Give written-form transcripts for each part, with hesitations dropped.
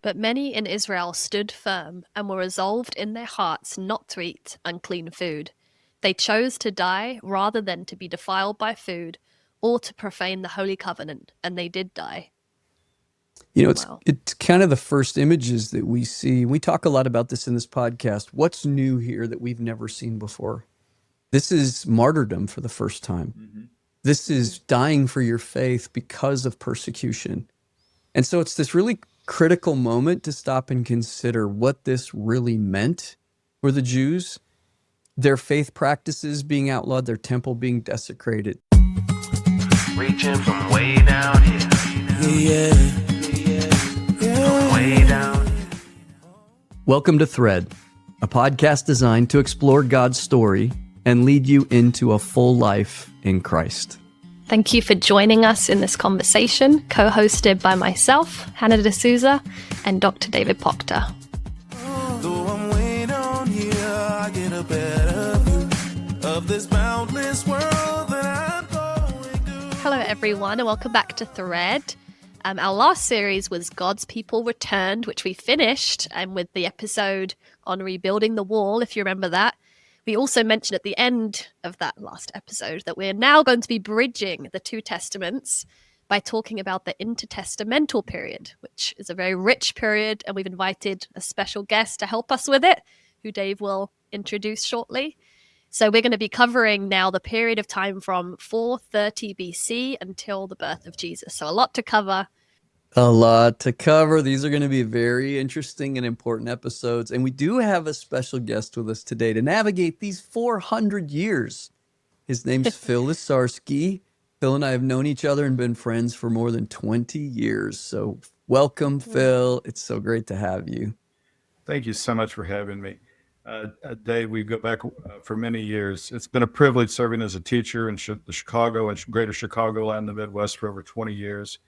But many in Israel stood firm and were resolved in their hearts not to eat unclean food. They chose to die rather than to be defiled by food or to profane the holy covenant, and they did die. You know, Wow. it's kind of the first images that we see. We talk a lot about this in this podcast. What's new here that we've never seen before? This is martyrdom for the first time. This is dying for your faith because of persecution. And so it's this really critical moment to stop and consider what this really meant for the Jews, their faith practices being outlawed, their temple being desecrated. Reaching from way down here. From way down here. Welcome to Thread, a podcast designed to explore God's story and lead you into a full life in Christ. Thank you for joining us in this conversation, co-hosted by myself, Hannah D'Souza, and Dr. David Proctor. Though I'm way down here, I get a better view of this boundless world that I'm going to. Hello, everyone, and welcome back to Thread. Our last series was God's People Returned, which we finished with the episode on rebuilding the wall, if you remember that. We also mentioned at the end of that last episode that we're now going to be bridging the two testaments by talking about the intertestamental period, which is a very rich period, and we've invited a special guest to help us with it, who Dave will introduce shortly. So we're going to be covering now the period of time from 430 BC until the birth of Jesus. So a lot to cover. A lot to cover. These are going to be very interesting and important episodes. And we do have a special guest with us today to navigate these 400 years. His name's Phil Lisarski. Phil and I have known each other and been friends for more than 20 years. So welcome, Phil. It's so great to have you. Thank you so much for having me. Dave, we go back for many years. It's been a privilege serving as a teacher in the Chicago and greater Chicagoland and the Midwest for over 20 years.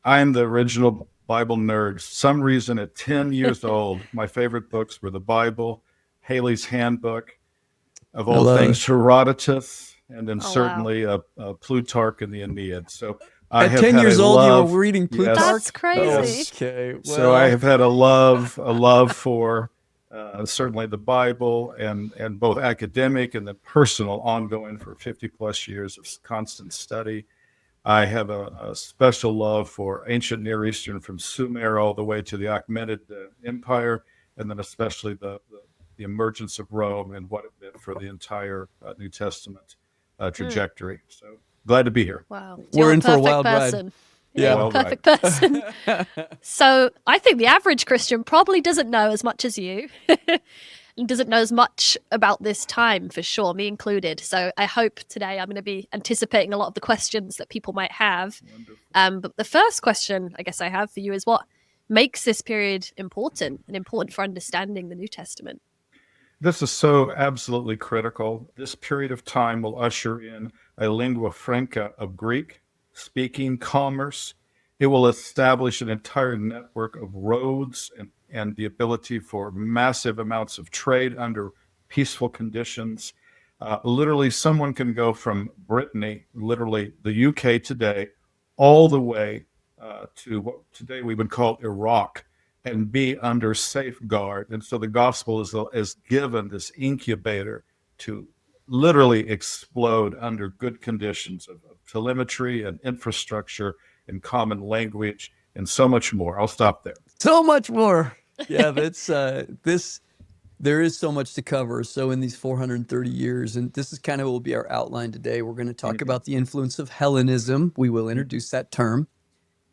I'm the original Bible nerd. Some reason at 10 years old, my favorite books were the Bible, Haley's Handbook, of all things, Herodotus, and then certainly Plutarch and the Aeneid. So I At have 10 had years a old, love, you were reading Plutarch? That's crazy. Yes. Okay. Well, So I have had a love for certainly the Bible and both academic and the personal ongoing for 50 plus years of constant study. I have a special love for ancient Near Eastern from Sumer all the way to the Achaemenid Empire, and then especially the emergence of Rome and what it meant for the entire New Testament trajectory. So glad to be here. Wow. We're You're in the for a perfect wild ride. person. Yeah. You're the perfect person. So I think the average Christian probably doesn't know as much as you. And doesn't know as much about this time, for sure, me included. So I hope today I'm going to be anticipating a lot of the questions that people might have. But the first question I guess I have for you is what makes this period important and important for understanding the New Testament? This is so absolutely critical. This period of time will usher in a lingua franca of Greek speaking commerce. It will establish an entire network of roads and the ability for massive amounts of trade under peaceful conditions. Literally, someone can go from Brittany, literally the UK today, all the way to what today we would call Iraq, and be under safeguard. And so the gospel is given this incubator to literally explode under good conditions of telemetry and infrastructure and common language and so much more. I'll stop there. So much more. Yeah, that's there is so much to cover. So in these 430 years, and this is kind of will be our outline today. We're going to talk about the influence of Hellenism. We will introduce that term.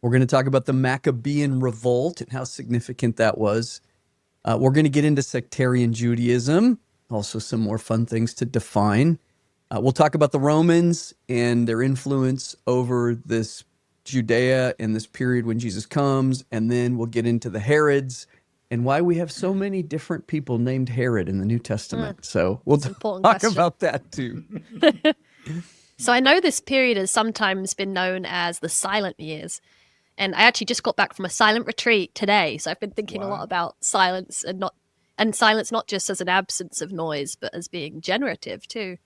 We're going to talk about the Maccabean revolt and how significant that was. We're going to get into sectarian Judaism, also some more fun things to define. We'll talk about the Romans and their influence over this Judea in this period when Jesus comes, and then we'll get into the Herods and why we have so many different people named Herod in the New Testament. So we'll talk about that too. So I know this period has sometimes been known as the silent years. And I actually just got back from a silent retreat today. So I've been thinking a lot about silence and silence not just as an absence of noise, but as being generative too.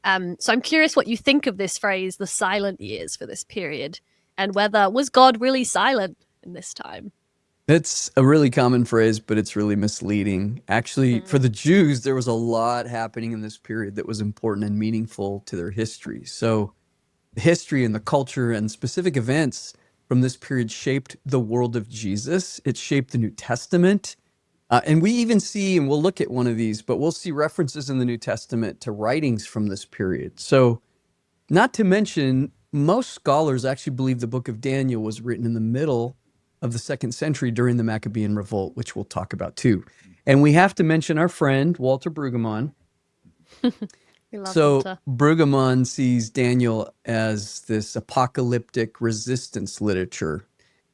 So I'm curious what you think of this phrase, the silent years for this period, and whether was God really silent in this time? It's a really common phrase, but it's really misleading. Actually, for the Jews, there was a lot happening in this period that was important and meaningful to their history. So, the history and the culture and specific events from this period shaped the world of Jesus. It shaped the New Testament. And we even see, and we'll look at one of these, but we'll see references in the New Testament to writings from this period. So, not to mention, most scholars actually believe the book of Daniel was written in the middle of the 2nd century during the Maccabean revolt, which we'll talk about too. And we have to mention our friend, Walter Brueggemann. We love So Walter. Brueggemann sees Daniel as this apocalyptic resistance literature.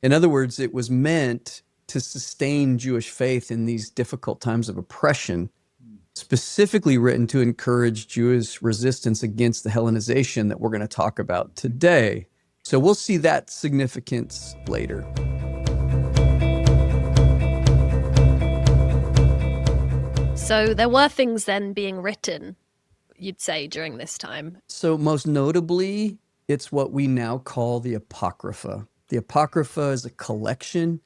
In other words, it was meant to sustain Jewish faith in these difficult times of oppression, specifically written to encourage Jewish resistance against the Hellenization that we're going to talk about today. So we'll see that significance later. So there were things then being written, you'd say, during this time. So most notably, it's what we now call the Apocrypha. The Apocrypha is a collection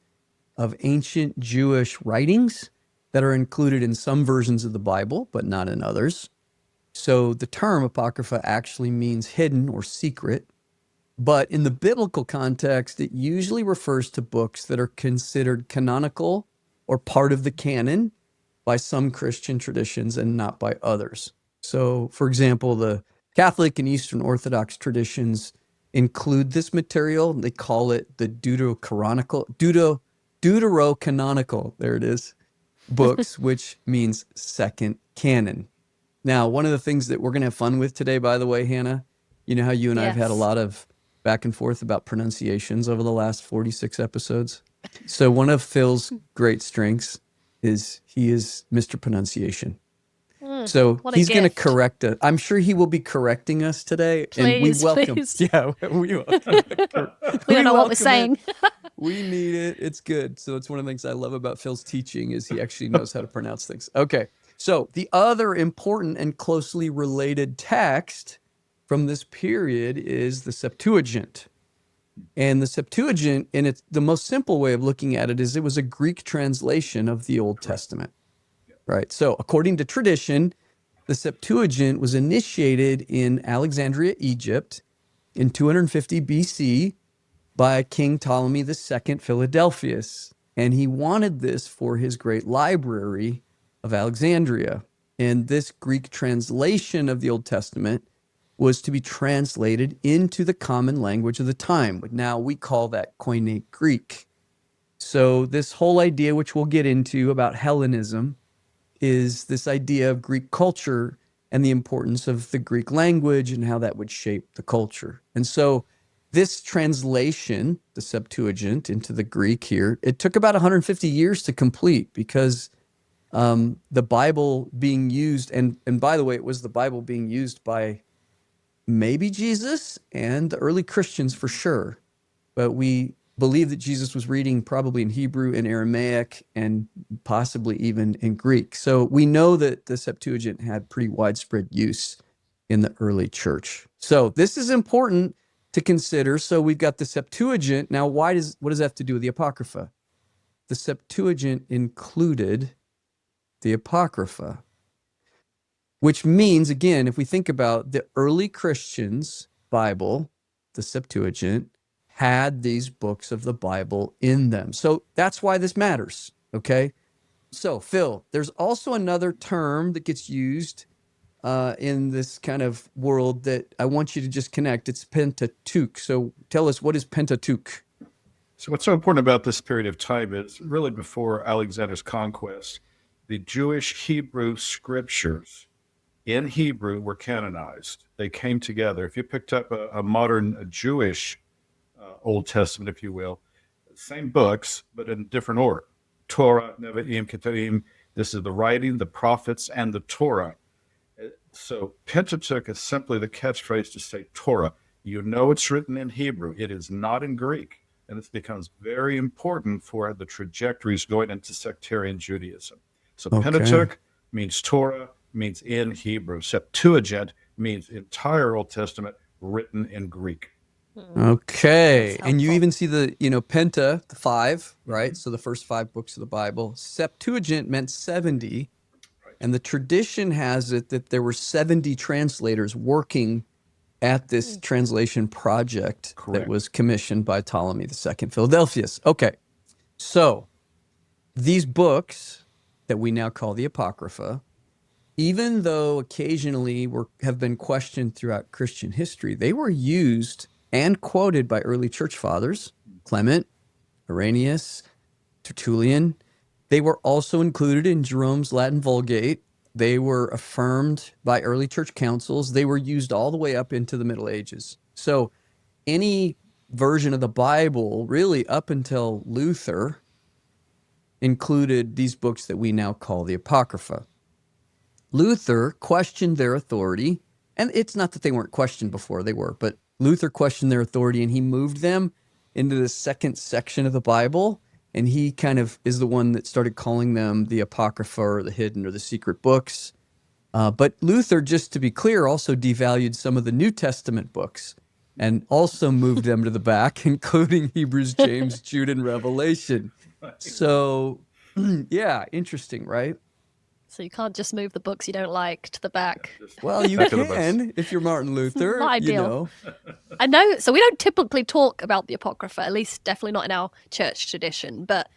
of ancient Jewish writings that are included in some versions of the Bible, but not in others. So the term Apocrypha actually means hidden or secret, but in the biblical context, it usually refers to books that are considered canonical or part of the canon by some Christian traditions and not by others. So, for example, the Catholic and Eastern Orthodox traditions include this material. They call it the Deuterocanonical, there it is, books, which means second canon. Now, one of the things that we're going to have fun with today, by the way, Hannah, you know how you and I have had a Yes. lot of back and forth about pronunciations over the last 46 episodes. So one of Phil's great strengths is he is Mr. Pronunciation. So what a he's going to gift. correct us. I'm sure he will be correcting us today. And we Please, welcome. please. Yeah, we welcome. We don't know what we're welcome it. saying. We need it. It's good. So it's one of the things I love about Phil's teaching is he actually knows how to pronounce things. Okay. So the other important and closely related text from this period is the Septuagint. And the Septuagint, in its the most simple way of looking at it, is it was a Greek translation of the Old Testament. Right. So according to tradition, the Septuagint was initiated in Alexandria, Egypt in 250 BC by King Ptolemy II Philadelphus. And he wanted this for his great library of Alexandria. And this Greek translation of the Old Testament was to be translated into the common language of the time. But now we call that Koine Greek. So this whole idea, which we'll get into about Hellenism, is this idea of Greek culture and the importance of the Greek language and how that would shape the culture. And so this translation, the Septuagint, into the Greek here, it took about 150 years to complete because the Bible being used, and by the way, it was the Bible being used by maybe Jesus and the early Christians for sure, but we believe that Jesus was reading probably in Hebrew and Aramaic and possibly even in Greek. So we know that the Septuagint had pretty widespread use in the early church. So this is important to consider. So we've got the Septuagint. Now, what does that have to do with the Apocrypha? The Septuagint included the Apocrypha, which means, again, if we think about the early Christians' Bible, the Septuagint, had these books of the Bible in them. So that's why this matters, okay? So, Phil, there's also another term that gets used in this kind of world that I want you to just connect. It's Pentateuch. So tell us, what is Pentateuch? So what's so important about this period of time is really before Alexander's conquest, the Jewish Hebrew scriptures in Hebrew were canonized. They came together. If you picked up a modern Jewish Old Testament, if you will, same books, but in different order. Torah, Nevi'im, Ketuvim. This is the writing, the prophets, and the Torah. So Pentateuch is simply the catchphrase to say Torah. You know it's written in Hebrew. It is not in Greek. And it becomes very important for the trajectories going into sectarian Judaism. So Okay. Pentateuch means Torah, means in Hebrew. Septuagint means entire Old Testament written in Greek. Okay. That's And you helpful. even see the, Penta, the 5, right? So the first 5 books of the Bible. Septuagint meant 70. And the tradition has it that there were 70 translators working at this translation project that Correct. was commissioned by Ptolemy II Philadelphus. Okay. So these books that we now call the Apocrypha, even though occasionally have been questioned throughout Christian history, they were used and quoted by early church fathers, Clement, Irenaeus, Tertullian. They were also included in Jerome's Latin Vulgate. They were affirmed by early church councils. They were used all the way up into the Middle Ages. So any version of the Bible, really up until Luther, included these books that we now call the Apocrypha. Luther questioned their authority, and it's not that they weren't questioned before, they were, but Luther questioned their authority and he moved them into the second section of the Bible, and he kind of is the one that started calling them the Apocrypha or the hidden or the secret books. But Luther, just to be clear, also devalued some of the New Testament books and also moved them to the back, including Hebrews, James, Jude, and Revelation. So, yeah, interesting, right? So you can't just move the books you don't like to the back. Well, you Back of the bus. can if you're Martin Luther, Not you ideal. know. I know. So we don't typically talk about the Apocrypha, at least definitely not in our church tradition. But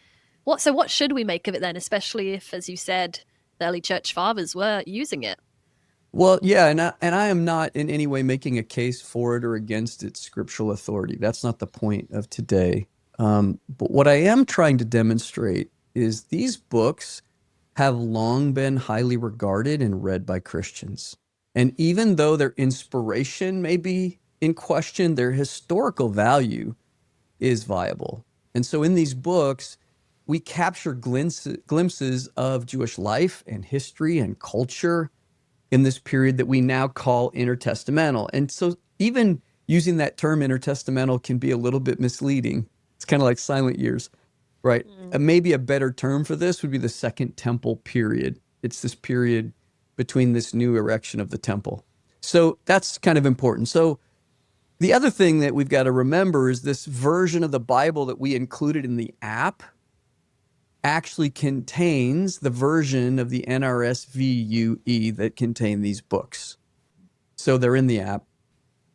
what should we make of it then, especially if, as you said, the early church fathers were using it? Well, yeah, and I am not in any way making a case for it or against its scriptural authority. That's not the point of today. But what I am trying to demonstrate is these books have long been highly regarded and read by Christians. And even though their inspiration may be in question, their historical value is viable. And so in these books, we capture glimpses of Jewish life and history and culture in this period that we now call intertestamental. And so even using that term intertestamental can be a little bit misleading. It's kind of like silent years, right? Maybe a better term for this would be the Second Temple period. It's this period between this new erection of the temple. So that's kind of important. So the other thing that we've got to remember is this version of the Bible that we included in the app actually contains the version of the NRSVUE that contain these books. So they're in the app.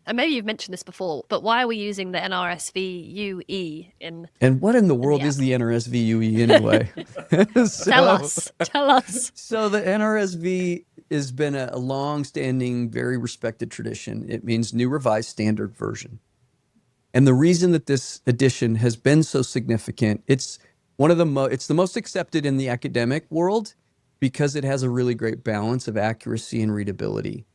And maybe you've mentioned this before, but why are we using the NRSVUE in? And what in the world app. is the NRSVUE anyway? Tell us. Tell us. So the NRSV has been a long-standing, very respected tradition. It means New Revised Standard Version. And the reason that this edition has been so significant, it's one of it's the most accepted in the academic world because it has a really great balance of accuracy and readability.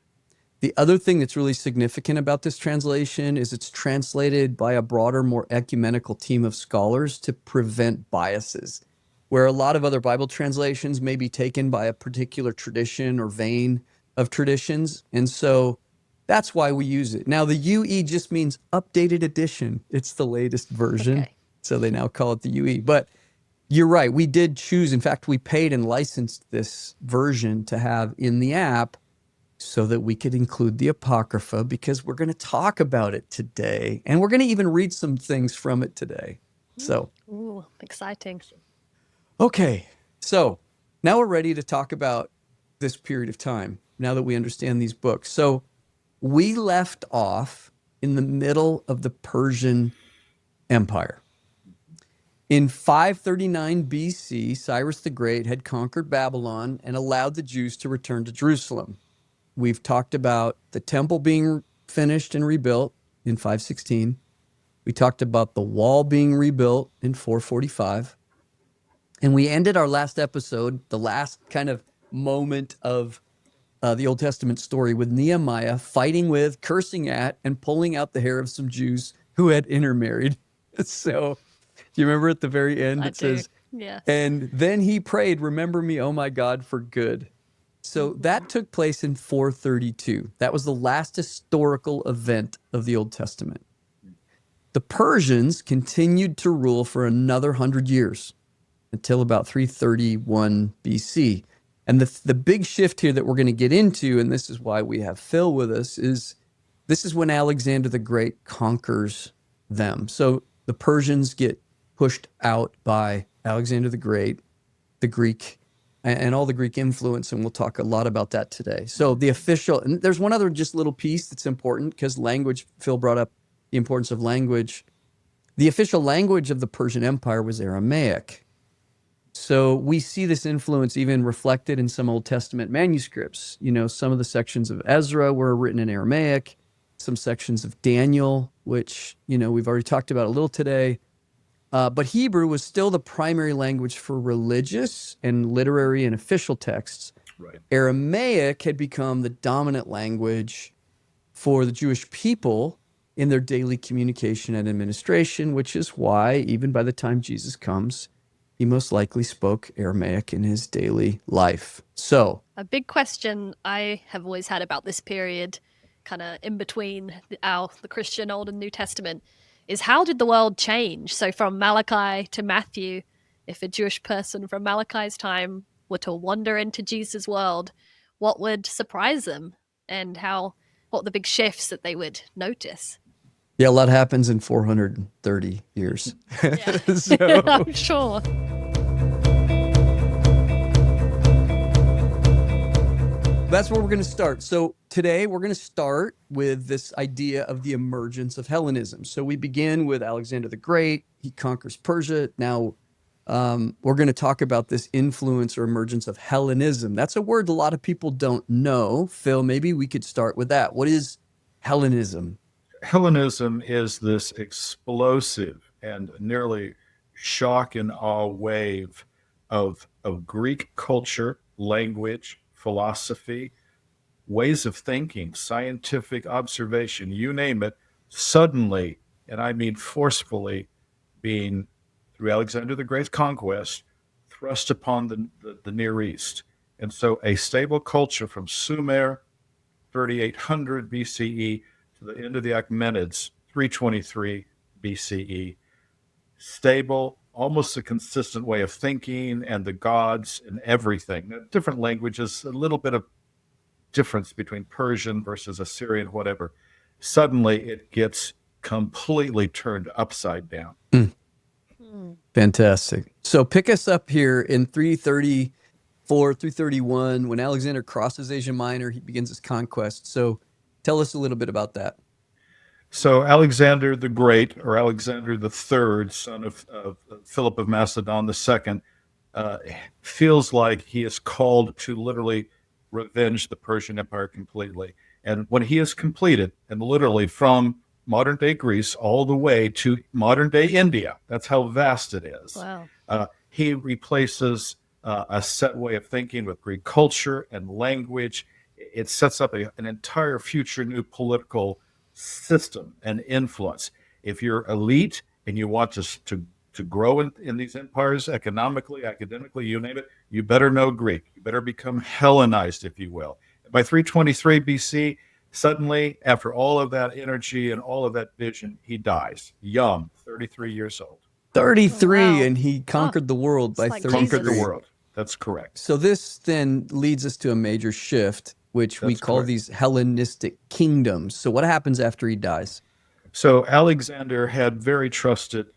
The other thing that's really significant about this translation is it's translated by a broader, more ecumenical team of scholars to prevent biases, where a lot of other Bible translations may be taken by a particular tradition or vein of traditions. And so that's why we use it. Now, the UE just means updated edition. It's the latest version. Okay. So they now call it the UE. But you're right. We did choose. In fact, we paid and licensed this version to have in the app so that we could include the Apocrypha because we're going to talk about it today. And we're going to even read some things from it today. So, Ooh, exciting. okay. So now we're ready to talk about this period of time, now that we understand these books. So we left off in the middle of the Persian Empire. In 539 BC, Cyrus the Great had conquered Babylon and allowed the Jews to return to Jerusalem. We've talked about the temple being finished and rebuilt in 516. We talked about the wall being rebuilt in 445. And we ended our last episode, the last kind of moment of the Old Testament story, with Nehemiah fighting with, cursing at, and pulling out the hair of some Jews who had intermarried. So, do you remember at the very end it says, Yes. and then he prayed, remember me, oh my God, for good. So that took place in 432. That was the last historical event of the Old Testament. The Persians continued to rule for another 100 years until about 331 BC. And the big shift here that we're going to get into, and this is why we have Phil with us, is This is when Alexander the Great conquers them. So the Persians get pushed out by Alexander the Great, the Greek, and all the Greek influence, and we'll talk a lot about that today. So the official, and there's one other just little piece that's important because language, Phil brought up the importance of language. The official language of the Persian Empire was Aramaic. So we see this influence even reflected in some Old Testament manuscripts. You know, some of the sections of Ezra were written in Aramaic, some sections of Daniel, which, you know, we've already talked about a little today. But Hebrew was still the primary language for religious and literary and official texts. Right. Aramaic had become the dominant language for the Jewish people in their daily communication and administration, which is why, even by the time Jesus comes, he most likely spoke Aramaic in his daily life. So, A big question I have always had about this period, kind of in between the Christian Old and New Testament, is how did the world change? So from Malachi to Matthew, if a Jewish person from Malachi's time were to wander into Jesus' world, what would surprise them, and what the big shifts that they would notice? yeah, a lot happens in 430 years. Yeah. So, I'm sure. that's where we're going to start. So today we're going to start with this idea of the emergence of Hellenism. So we begin with Alexander the Great. He conquers Persia. Now we're going to talk about this influence or emergence of Hellenism. That's a word a lot of people don't know. Phil, maybe we could start with that. What is Hellenism? Hellenism is this explosive and nearly shock and awe wave of Greek culture, language, philosophy, ways of thinking, scientific observation, you name it, suddenly, and I mean forcefully, being, through Alexander the Great's conquest, thrust upon the Near East. And so a stable culture from Sumer, 3800 BCE, to the end of the Achaemenids, 323 BCE, stable, almost a consistent way of thinking, and the gods and everything. Different languages, a little bit of difference between Persian versus Assyrian, whatever. Suddenly it gets completely turned upside down. Fantastic. So pick us up here in 334, 331, when Alexander crosses Asia Minor, he begins his conquest. So tell us a little bit about that. So Alexander the Great, or Alexander the Third, son of Philip of Macedon II, feels like he is called to literally revenge the Persian Empire completely. And when he is completed, and literally from modern day Greece all the way to modern day India, that's how vast it is. Wow. He replaces a set way of thinking with Greek culture and language. It sets up an entire future new political system and influence. If you're elite and you want to grow in these empires economically, academically, you name it, you better know Greek. You better become Hellenized, if you will. By 323 BC, suddenly, after all of that energy and all of that vision, he dies, young, 33 years old. 33, Wow. and he conquered the world by It's like 33. Conquered the Jesus. world. That's correct. So this then leads us to a major shift, which we That's call correct. these Hellenistic kingdoms. So what happens after he dies? So Alexander had very trusted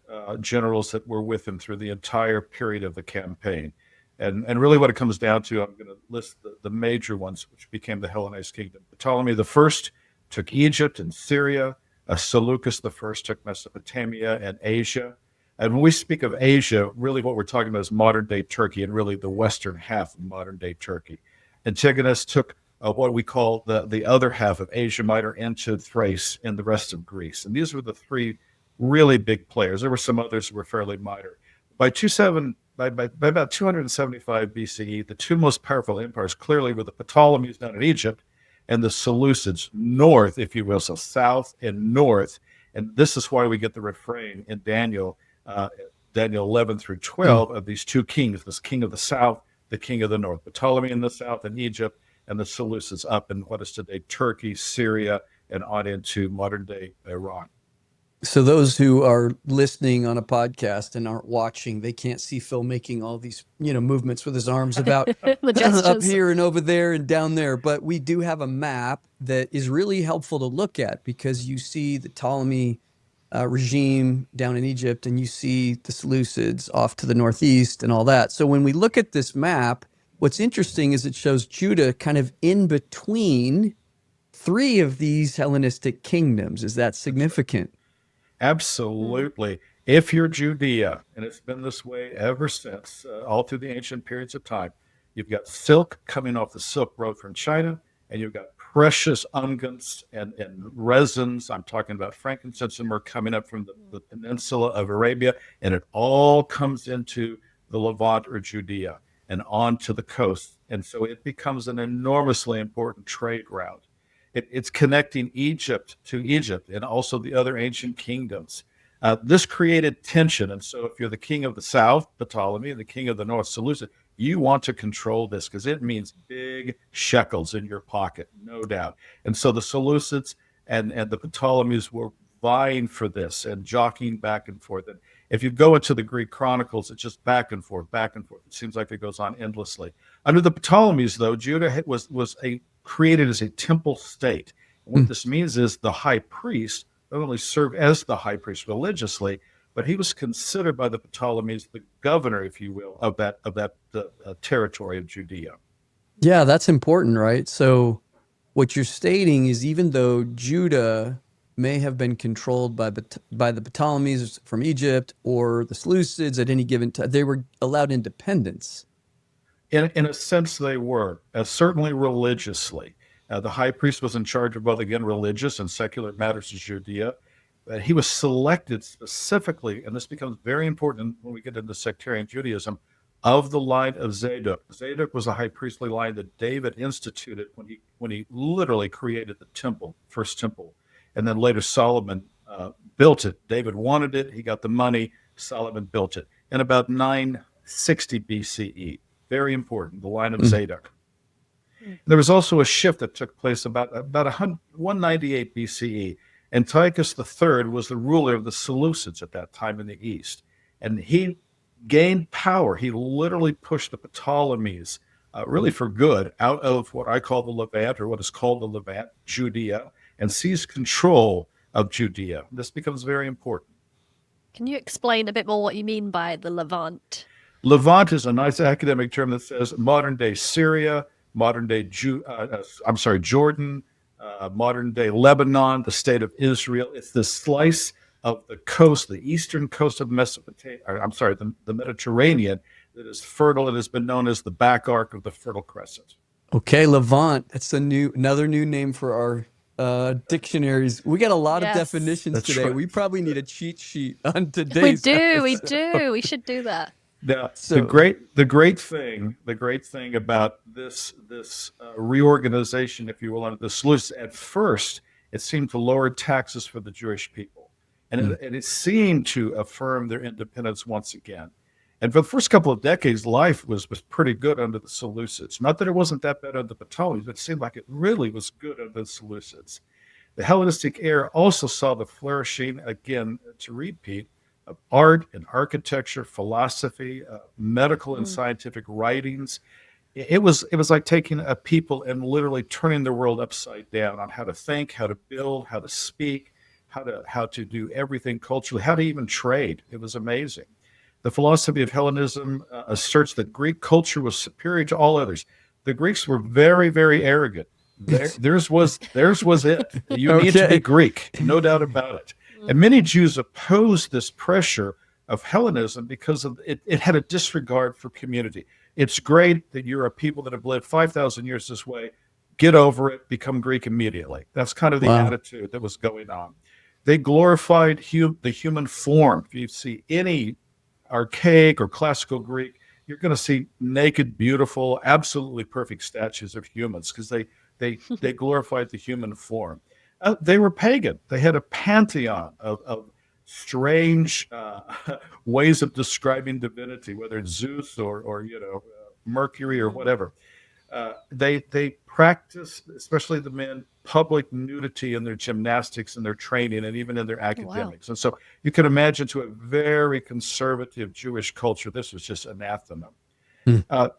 generals that were with him through the entire period of the campaign. And really what it comes down to, I'm going to list the major ones, which became the Hellenized kingdom. Ptolemy I took Egypt and Syria. Seleucus I took Mesopotamia and Asia. And when we speak of Asia, really what we're talking about is modern-day Turkey and really the western half of modern-day Turkey. Antigonus took what we call the other half of Asia Minor into Thrace and the rest of Greece. And these were the three really big players. There were some others who were fairly minor. By about 275 BCE, the two most powerful empires clearly were the Ptolemies down in Egypt and the Seleucids north, if you will, so south and north. And this is why we get the refrain in Daniel 11 through 12 of these two kings, this king of the south, the king of the north, Ptolemy in the south and Egypt, and the Seleucids up in what is today Turkey, Syria, and on into modern day Iran. So those who are listening on a podcast and aren't watching, they can't see Phil making all these, movements with his arms about The up gestures. here and over there and down there. But we do have a map that is really helpful to look at because you see the Ptolemy regime down in Egypt and you see the Seleucids off to the northeast and all that. So when we look at this map, what's interesting is it shows Judah kind of in between three of these Hellenistic kingdoms. Is that significant? Absolutely. If you're Judea, and it's been this way ever since, all through the ancient periods of time, you've got silk coming off the Silk Road from China, and you've got precious unguents and resins. I'm talking about frankincense and myrrh coming up from the peninsula of Arabia, and it all comes into the Levant or Judea and onto the coast. And so it becomes an enormously important trade route. It's connecting Egypt to Egypt and also the other ancient kingdoms. This created tension. And so if you're the king of the south, Ptolemy, and the king of the north, Seleucid, you want to control this because it means big shekels in your pocket, no doubt. And so the Seleucids and the Ptolemies were vying for this and jockeying back and forth. And if you go into the Greek chronicles, it's just back and forth, back and forth. It seems like it goes on endlessly. Under the Ptolemies, though, Judah was created as a temple state. And what this means is the high priest not only served as the high priest religiously, but he was considered by the Ptolemies the governor, if you will, of that territory of Judea. Yeah, that's important, right? So what you're stating is even though Judah may have been controlled by the Ptolemies from Egypt or the Seleucids at any given time, they were allowed independence. In a sense, they were, certainly religiously. The high priest was in charge of both, again, religious and secular matters of Judea. He was selected specifically, and this becomes very important when we get into sectarian Judaism, of the line of Zadok. Zadok was a high priestly line that David instituted when he literally created the temple, first temple, and then later Solomon built it. David wanted it; he got the money. Solomon built it in about 960 BCE. Very important, the line of Zadok. There was also a shift that took place about 198 BCE. Antiochus III was the ruler of the Seleucids at that time in the east. And he gained power. He literally pushed the Ptolemies, really for good, out of what I call the Levant, or what is called the Levant, Judea, and seized control of Judea. This becomes very important. Can you explain a bit more what you mean by the Levant? Levant is a nice academic term that says modern day Syria, modern day Jordan, modern day Lebanon, the state of Israel. It's this slice of the coast, the eastern coast of Mesopotamia, the Mediterranean, that is fertile. It has been known as the back arc of the Fertile Crescent. Okay, Levant. That's another new name for our dictionaries. We got a lot of Yes. definitions That's today. right. We probably need a cheat sheet on We today's do, we episode. do. We should do that. Now, So- the great thing about this reorganization, if you will, under the Seleucids, at first it seemed to lower taxes for the Jewish people, and it seemed to affirm their independence once again. And for the first couple of decades, life was pretty good under the Seleucids. Not that it wasn't that bad under the Ptolemies, but it seemed like it really was good under the Seleucids. The Hellenistic era also saw the flourishing, again, to repeat, of art and architecture, philosophy, medical and scientific writings. It was like taking a people and literally turning the world upside down on how to think, how to build, how to speak, how to do everything culturally, how to even trade. It was amazing. The philosophy of Hellenism asserts that Greek culture was superior to all others. The Greeks were very, very arrogant. Theirs was it. You need to Okay. be Greek, no doubt about it. And many Jews opposed this pressure of Hellenism because it had a disregard for community. It's great that you're a people that have lived 5,000 years this way. Get over it, become Greek immediately. That's kind of the Wow. attitude that was going on. They glorified the human form. If you see any archaic or classical Greek, you're going to see naked, beautiful, absolutely perfect statues of humans because they glorified the human form. They were pagan. They had a pantheon of strange ways of describing divinity, whether it's Zeus or Mercury or whatever. They practice, especially the men, public nudity in their gymnastics and their training and even in their academics. And so you can imagine, to a very conservative Jewish culture, this was just anathema.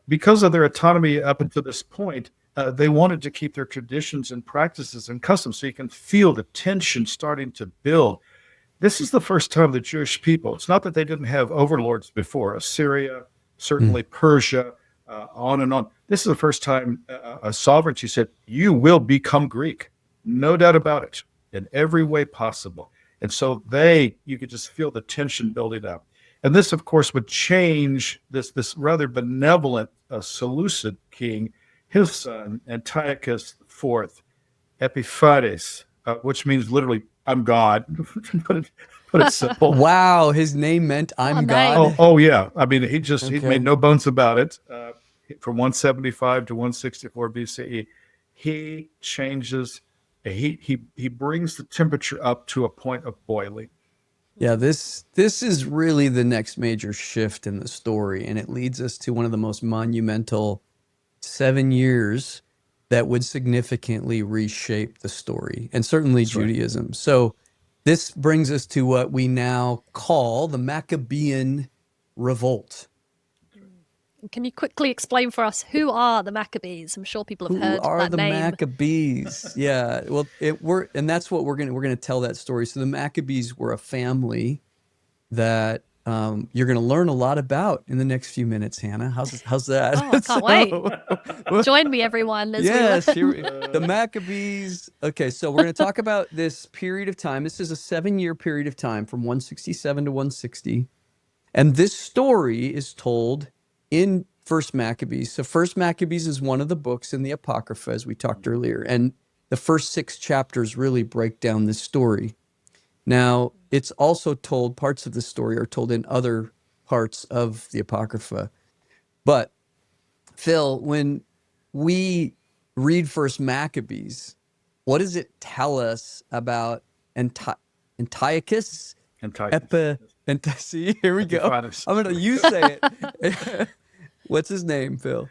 Because of their autonomy up until this point, they wanted to keep their traditions and practices and customs. So you can feel the tension starting to build. This is the first time the Jewish people, it's not that they didn't have overlords before, Assyria, certainly Persia, on and on. This is the first time a sovereignty said, you will become Greek, no doubt about it, in every way possible. And so you could just feel the tension building up. And this, of course, would change this rather benevolent Seleucid king, his son, Antiochus IV, Epiphanes, which means literally, I'm God. put it simple. Wow, his name meant I'm God. Oh, yeah. I mean, he made no bones about it. From 175 to 164 BCE, he changes. He brings the temperature up to a point of boiling. Yeah, this is really the next major shift in the story, and it leads us to one of the most monumental 7 years that would significantly reshape the story, and certainly Judaism. Right. So this brings us to what we now call the Maccabean Revolt. Can you quickly explain for us, who are the Maccabees? I'm sure people have heard that name. Who are the Maccabees? Yeah, well, and that's what we're gonna tell that story. So the Maccabees were a family that you're gonna learn a lot about in the next few minutes. Hannah, how's that? Oh, I can't wait. Join me, everyone. Yes, the Maccabees. Okay, so we're gonna talk about this period of time. This is a 7-year period of time from 167 to 160, and this story is told in First Maccabees. So First Maccabees is one of the books in the Apocrypha, as we talked earlier, and the first 6 chapters really break down this story. Now, it's also told, parts of the story are told in other parts of the Apocrypha. But Phil, when we read First Maccabees, what does it tell us about Antiochus? See, here we go. You say it. What's his name, Phil?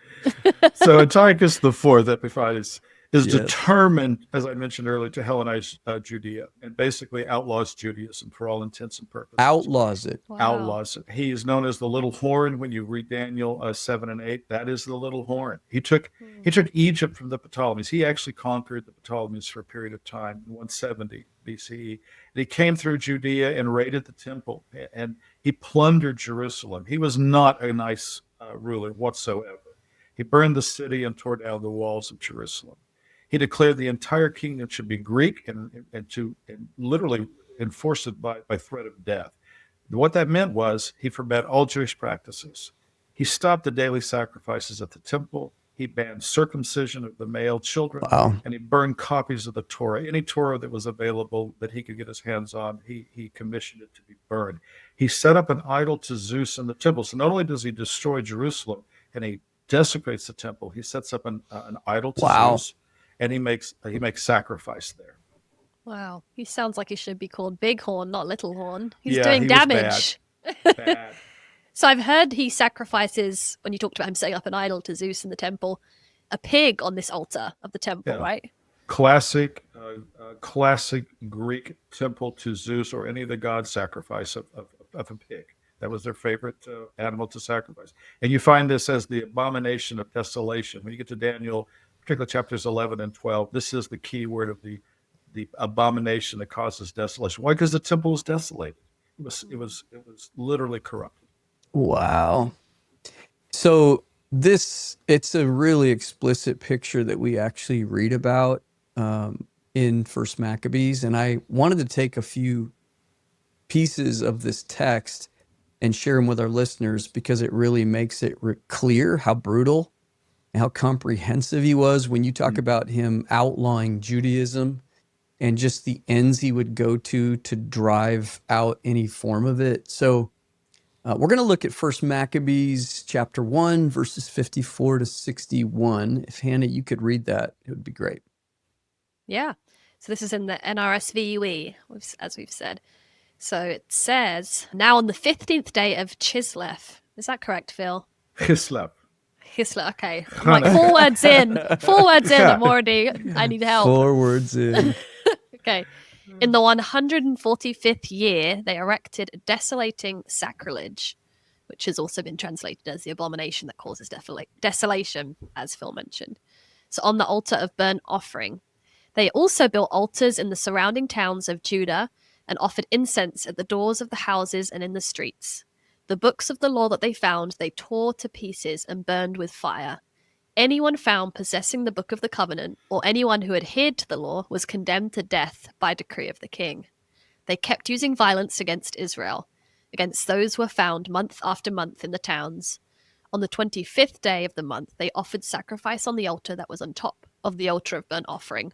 So Antiochus IV, Epiphanes, is determined, as I mentioned earlier, to Hellenize Judea and basically outlaws Judaism for all intents and purposes. Outlaws it. Wow. Outlaws it. He is known as the little horn. When you read Daniel 7 and 8, that is the little horn. He took Egypt from the Ptolemies. He actually conquered the Ptolemies for a period of time in 170 BCE. And he came through Judea and raided the temple, and he plundered Jerusalem. He was not a nice ruler whatsoever. He burned the city and tore down the walls of Jerusalem. He declared the entire kingdom should be Greek and literally enforce it by threat of death. What that meant was he forbade all Jewish practices. He stopped the daily sacrifices at the temple. He banned circumcision of the male children. Wow. And he burned copies of the Torah. Any Torah that was available that he could get his hands on, he commissioned it to be burned. He set up an idol to Zeus in the temple. So not only does he destroy Jerusalem and he desecrates the temple, he sets up an idol to Zeus, and he makes sacrifice there. Wow, he sounds like he should be called Big Horn, not Little Horn. He's Yeah, doing he was damage. Bad. So I've heard he sacrifices, when you talked about him setting up an idol to Zeus in the temple, a pig on this altar of the temple, right? Classic Greek temple to Zeus or any of the gods sacrifice of a pig. That was their favorite animal to sacrifice. And you find this as the abomination of desolation. When you get to Daniel, particularly chapters 11 and 12, this is the key word of the abomination that causes desolation. Why? Because the temple was desolated. It was literally corrupted. Wow. So it's a really explicit picture that we actually read about in First Maccabees. And I wanted to take a few pieces of this text and share them with our listeners because it really makes it clear how brutal and how comprehensive he was. When you talk about him outlawing Judaism and just the ends he would go to drive out any form of it. So we're going to look at First Maccabees chapter 1, verses 54 to 61. If Hannah, you could read that, it would be great. Yeah. So this is in the NRSVUE, as we've said. So it says, now on the 15th day of Chislev. Is that correct, Phil? Chislev. He's like, okay, I'm like 4 words in, 4 words in, Yeah. I need help. Forwards in. Okay. In the 145th year, they erected a desolating sacrilege, which has also been translated as the abomination that causes desolation, as Phil mentioned. So on the altar of burnt offering. They also built altars in the surrounding towns of Judah and offered incense at the doors of the houses and in the streets. The books of the law that they found, they tore to pieces and burned with fire. Anyone found possessing the book of the covenant, or anyone who adhered to the law, was condemned to death by decree of the king. They kept using violence against Israel, against those who were found month after month in the towns. On the 25th day of the month, they offered sacrifice on the altar that was on top of the altar of burnt offering.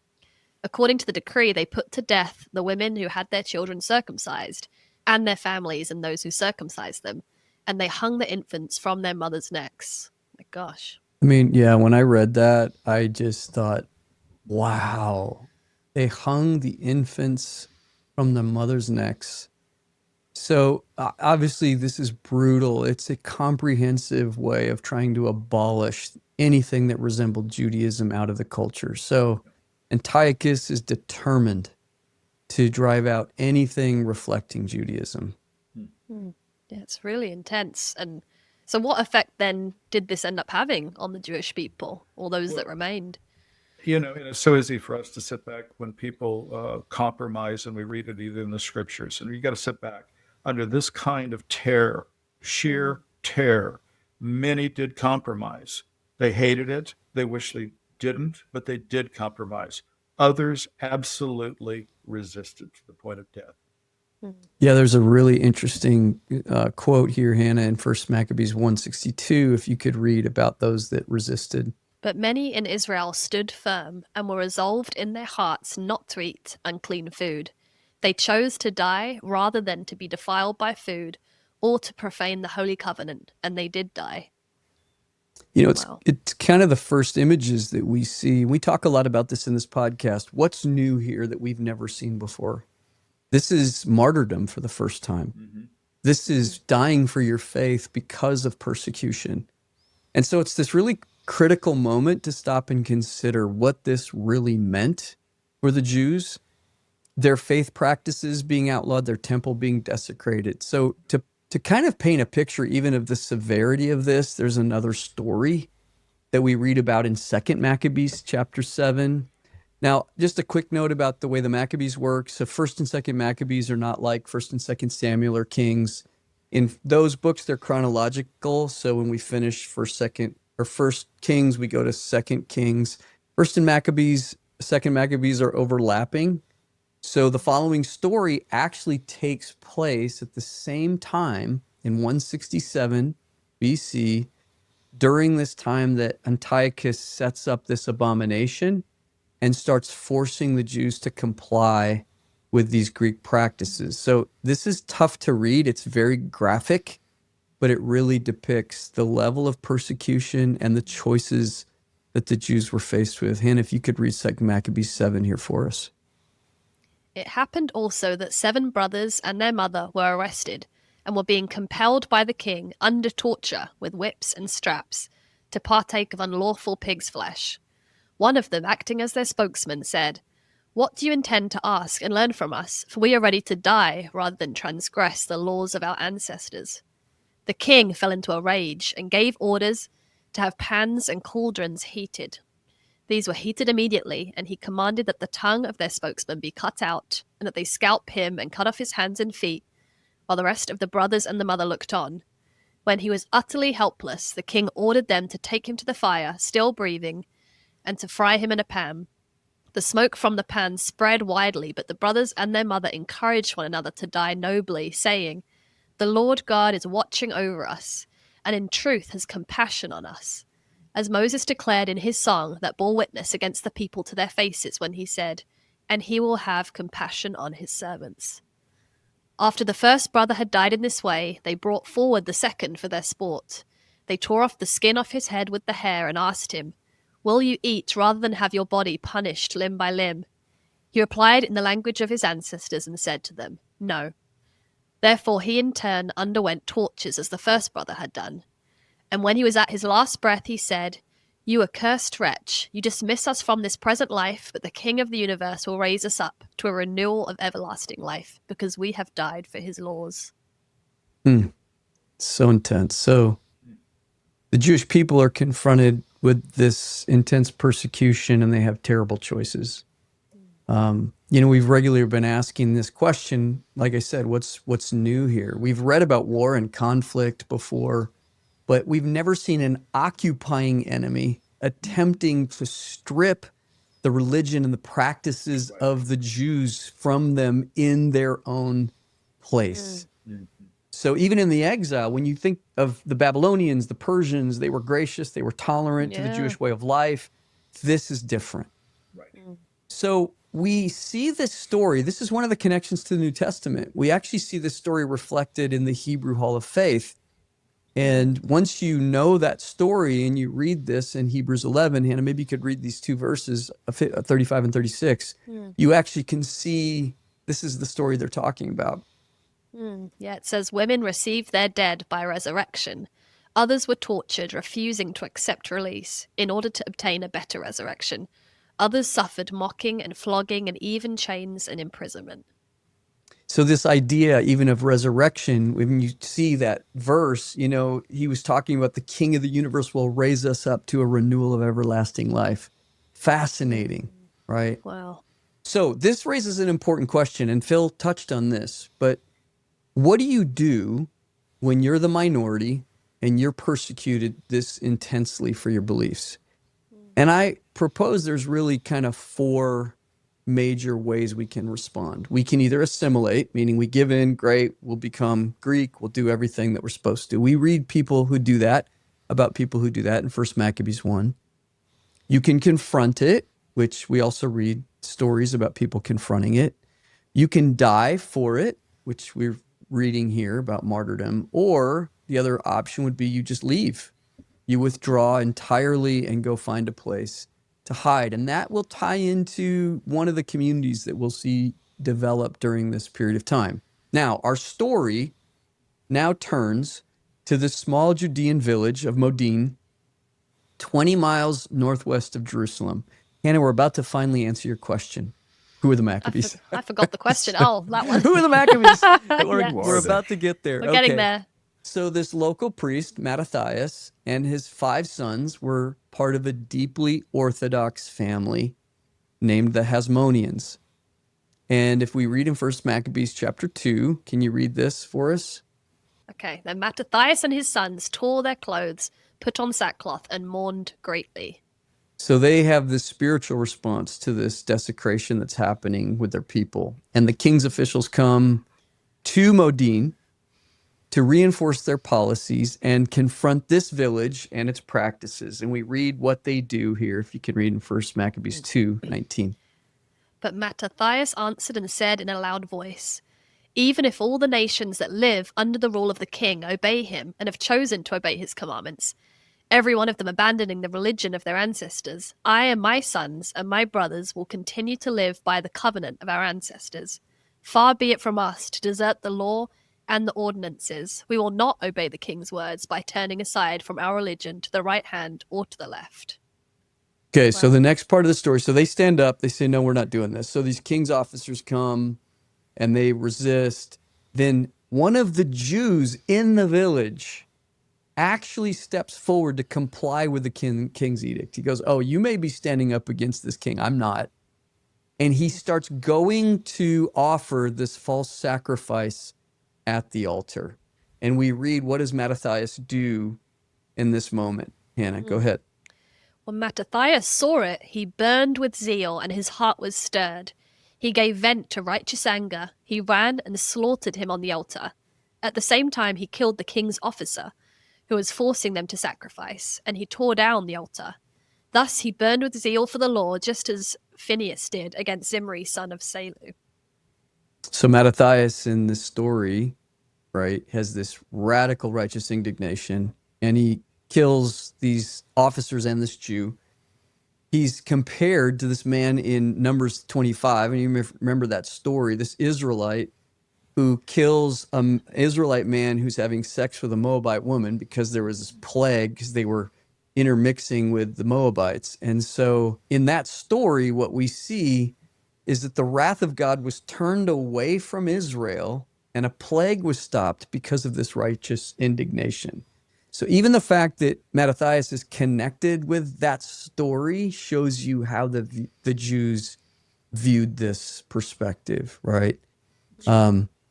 According to the decree, they put to death the women who had their children circumcised, and their families and those who circumcised them, and they hung the infants from their mothers' necks. My gosh. I mean, yeah, when I read that, I just thought, wow, they hung the infants from the mother's necks. So obviously, this is brutal. It's a comprehensive way of trying to abolish anything that resembled Judaism out of the culture. So Antiochus is determined to drive out anything reflecting Judaism. Yeah, it's really intense. And so, what effect then did this end up having on the Jewish people, or those that remained? And it's so easy for us to sit back when people compromise, and we read it either in the scriptures, and you got to sit back under this kind of terror, sheer terror. Many did compromise. They hated it. They wish they didn't, but they did compromise. Others absolutely resisted to the point of death. Yeah, there's a really interesting quote here, Hannah, in First Maccabees 162, if you could read about those that resisted. But many in Israel stood firm and were resolved in their hearts not to eat unclean food. They chose to die rather than to be defiled by food or to profane the holy covenant, and they did die. You know, it's Wow. it's kind of the first images that we see. We talk a lot about this in this podcast. What's new here that we've never seen before? This is martyrdom for the first time. This is dying for your faith because of persecution. And so it's this really critical moment to stop and consider what this really meant for the Jews, their faith practices being outlawed, their temple being desecrated. So to kind of paint a picture even of the severity of this, there's another story that we read about in 2nd Maccabees chapter 7. Now, just a quick note about the way the Maccabees work. So 1st and 2nd Maccabees are not like 1st and 2nd Samuel or Kings. In those books, they're chronological. So when we finish First Kings, we go to 2nd Kings. 1st and Maccabees, 2nd Maccabees are overlapping. So the following story actually takes place at the same time in 167 BC, during this time that Antiochus sets up this abomination and starts forcing the Jews to comply with these Greek practices. So this is tough to read. It's very graphic, but it really depicts the level of persecution and the choices that the Jews were faced with. Hannah, if you could read 2 Maccabees 7 here for us. It happened also that 7 brothers and their mother were arrested and were being compelled by the king under torture with whips and straps to partake of unlawful pig's flesh. One of them, acting as their spokesman, said, "What do you intend to ask and learn from us? For we are ready to die rather than transgress the laws of our ancestors." The king fell into a rage and gave orders to have pans and cauldrons heated. These were heated immediately, and he commanded that the tongue of their spokesman be cut out, and that they scalp him and cut off his hands and feet, while the rest of the brothers and the mother looked on. When he was utterly helpless, the king ordered them to take him to the fire, still breathing, and to fry him in a pan. The smoke from the pan spread widely, but the brothers and their mother encouraged one another to die nobly, saying, "The Lord God is watching over us, and in truth has compassion on us," as Moses declared in his song that bore witness against the people to their faces when he said, "And he will have compassion on his servants." After the first brother had died in this way, they brought forward the second for their sport. They tore off the skin off his head with the hair and asked him, "Will you eat rather than have your body punished limb by limb?" He replied in the language of his ancestors and said to them, "No." Therefore he in turn underwent tortures as the first brother had done. And when he was at his last breath, he said, "You accursed wretch, you dismiss us from this present life, but the King of the universe will raise us up to a renewal of everlasting life, because we have died for his laws." So intense. So the Jewish people are confronted with this intense persecution, and they have terrible choices. We've regularly been asking this question. Like I said, what's new here? We've read about war and conflict before, but we've never seen an occupying enemy attempting to strip the religion and the practices of the Jews from them in their own place. So even in the exile, when you think of the Babylonians, the Persians, they were gracious, they were tolerant to the Jewish way of life. This is different. Right. So we see this story. This is one of the connections to the New Testament. We actually see this story reflected in the Hebrew Hall of Faith. And once you know that story and you read this in Hebrews 11, Hannah, maybe you could read these two verses, 35 and 36. You actually can see this is the story they're talking about. Yeah, it says women received their dead by resurrection. Others were tortured, refusing to accept release in order to obtain a better resurrection. Others suffered mocking and flogging and even chains and imprisonment. So this idea even of resurrection, when you see that verse, he was talking about the King of the universe will raise us up to a renewal of everlasting life. Fascinating, right? Wow. So this raises an important question, and Phil touched on this, but what do you do when you're the minority and you're persecuted this intensely for your beliefs? And I propose there's really kind of four major ways we can respond. We can either assimilate, meaning we give in, great, we'll become Greek, we'll do everything that we're supposed to. We read people who do that, about people who do that in 1 Maccabees 1. You can confront it, which we also read stories about people confronting it. You can die for it, which we're reading here about martyrdom. Or the other option would be you just leave. You withdraw entirely and go find a place to hide. And that will tie into one of the communities that we'll see develop during this period of time. Now, our story now turns to the small Judean village of Modin, 20 miles northwest of Jerusalem. Hannah, we're about to finally answer your question. Who are the Maccabees? I forgot the question. Oh, that one. Who are the Maccabees? Yes. We're about to get there. We're getting there. So this local priest, Mattathias, and his 5 sons were part of a deeply Orthodox family named the Hasmoneans. And if we read in 1 Maccabees chapter 2, can you read this for us? Okay. Then Mattathias and his sons tore their clothes, put on sackcloth, and mourned greatly. So they have this spiritual response to this desecration that's happening with their people. And the king's officials come to Modin to reinforce their policies and confront this village and its practices. And we read what they do here, if you can read in 1 Maccabees 2:19. But Mattathias answered and said in a loud voice, "Even if all the nations that live under the rule of the king obey him and have chosen to obey his commandments, every one of them abandoning the religion of their ancestors, I and my sons and my brothers will continue to live by the covenant of our ancestors. Far be it from us to desert the law and the ordinances. We will not obey the king's words by turning aside from our religion to the right hand or to the left." Okay, so the next part of the story, so they stand up, they say, no, we're not doing this. So these king's officers come and they resist. Then one of the Jews in the village actually steps forward to comply with the king's edict. He goes, oh, you may be standing up against this king. I'm not. And he starts going to offer this false sacrifice at the altar. And we read, what does Mattathias do in this moment? Hannah, go ahead. When Mattathias saw it, he burned with zeal and his heart was stirred. He gave vent to righteous anger. He ran and slaughtered him on the altar. At the same time, he killed the king's officer, who was forcing them to sacrifice, and he tore down the altar. Thus he burned with zeal for the law, just as Phinehas did against Zimri, son of Salu. So Mattathias in this story, right, has this radical righteous indignation, and he kills these officers and this Jew. He's compared to this man in Numbers 25, and you remember that story, this Israelite who kills an Israelite man who's having sex with a Moabite woman because there was this plague because they were intermixing with the Moabites. And so in that story, what we see is that the wrath of God was turned away from Israel and a plague was stopped because of this righteous indignation. So even the fact that Mattathias is connected with that story shows you how the Jews viewed this perspective, right?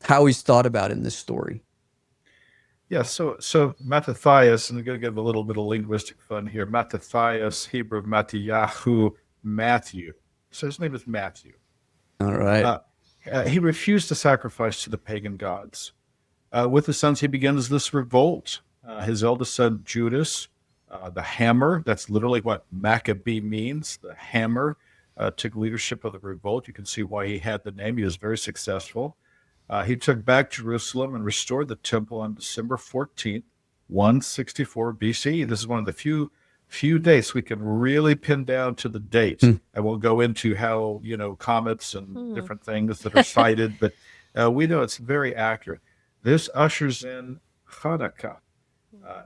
How he's thought about in this story. Yeah, so Mattathias, and I'm going to give a little bit of linguistic fun here. Mattathias, Hebrew Mattiyahu, Matthew. So his name is Matthew. All right. He refused to sacrifice to the pagan gods. With his sons, he begins this revolt. His eldest son, Judas, the hammer, that's literally what Maccabee means, the hammer, took leadership of the revolt. You can see why he had the name. He was very successful. He took back Jerusalem and restored the temple on December 14th, 164 BCE. This is one of the few dates we can really pin down to the date. I won't go into how, comets and different things that are cited, but we know it's very accurate. This ushers in Hanukkah,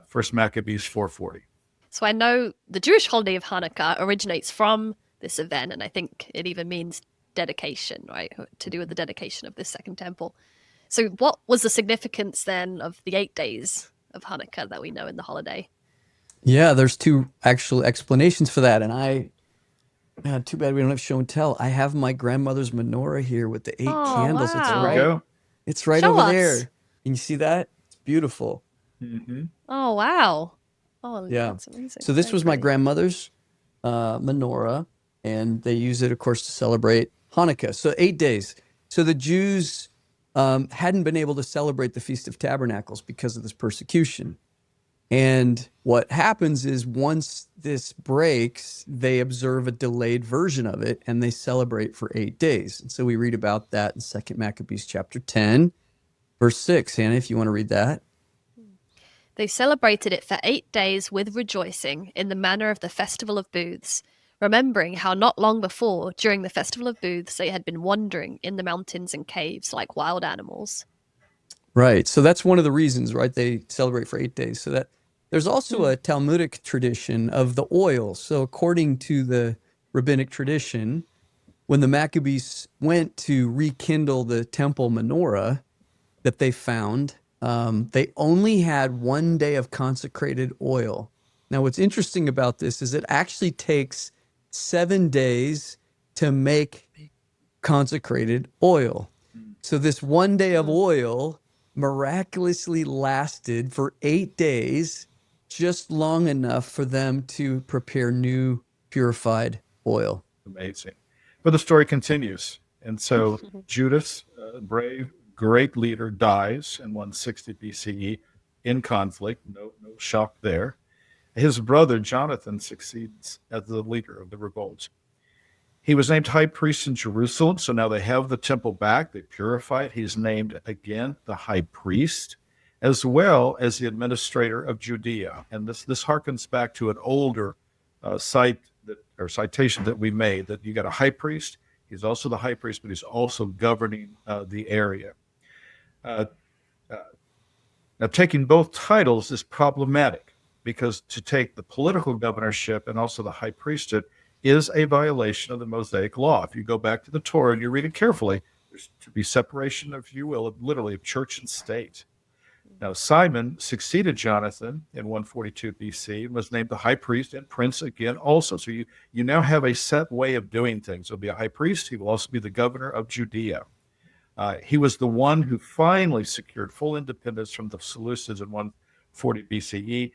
First Maccabees 440. So I know the Jewish holiday of Hanukkah originates from this event, and I think it even means dedication, right? To do with the dedication of this second temple. So what was the significance then of the 8 days of Hanukkah that we know in the holiday? Yeah, there's two actual explanations for that. And too bad we don't have show and tell. I have my grandmother's menorah here with the 8 candles. Wow. It's right Show over us. there. Can you see that? It's beautiful. Mm-hmm. Oh, wow. Oh, Yeah. that's amazing. So this Very was my pretty. grandmother's menorah, and they use it, of course, to celebrate Hanukkah. So 8 days. So the Jews hadn't been able to celebrate the Feast of Tabernacles because of this persecution. And what happens is once this breaks, they observe a delayed version of it and they celebrate for 8 days. And so we read about that in 2 Maccabees chapter 10, verse 6. Hannah, if you want to read that. They celebrated it for 8 days with rejoicing in the manner of the Festival of Booths, remembering how not long before, during the Festival of Booths, they had been wandering in the mountains and caves like wild animals. Right. So that's one of the reasons, right? They celebrate for 8 days. So that there's also a Talmudic tradition of the oil. So according to the rabbinic tradition, when the Maccabees went to rekindle the temple menorah that they found, they only had 1 day of consecrated oil. Now, what's interesting about this is it actually takes 7 days to make consecrated oil. So this 1 day of oil miraculously lasted for 8 days, just long enough for them to prepare new purified oil. Amazing. But the story continues. And so Judas, brave, great leader, dies in 160 BCE in conflict. No shock there. His brother Jonathan succeeds as the leader of the revolt. He was named high priest in Jerusalem, so now they have the temple back. They purify it. He's named again the high priest, as well as the administrator of Judea. And this harkens back to an older citation that we made, that you got a high priest. He's also the high priest, but he's also governing the area. Now, taking both titles is problematic because to take the political governorship and also the high priesthood is a violation of the Mosaic law. If you go back to the Torah and you read it carefully, there's to be separation, if you will, literally of church and state. Now, Simon succeeded Jonathan in 142 BC and was named the high priest and prince again also. So you now have a set way of doing things. He'll be a high priest. He will also be the governor of Judea. He was the one who finally secured full independence from the Seleucids in 140 BCE.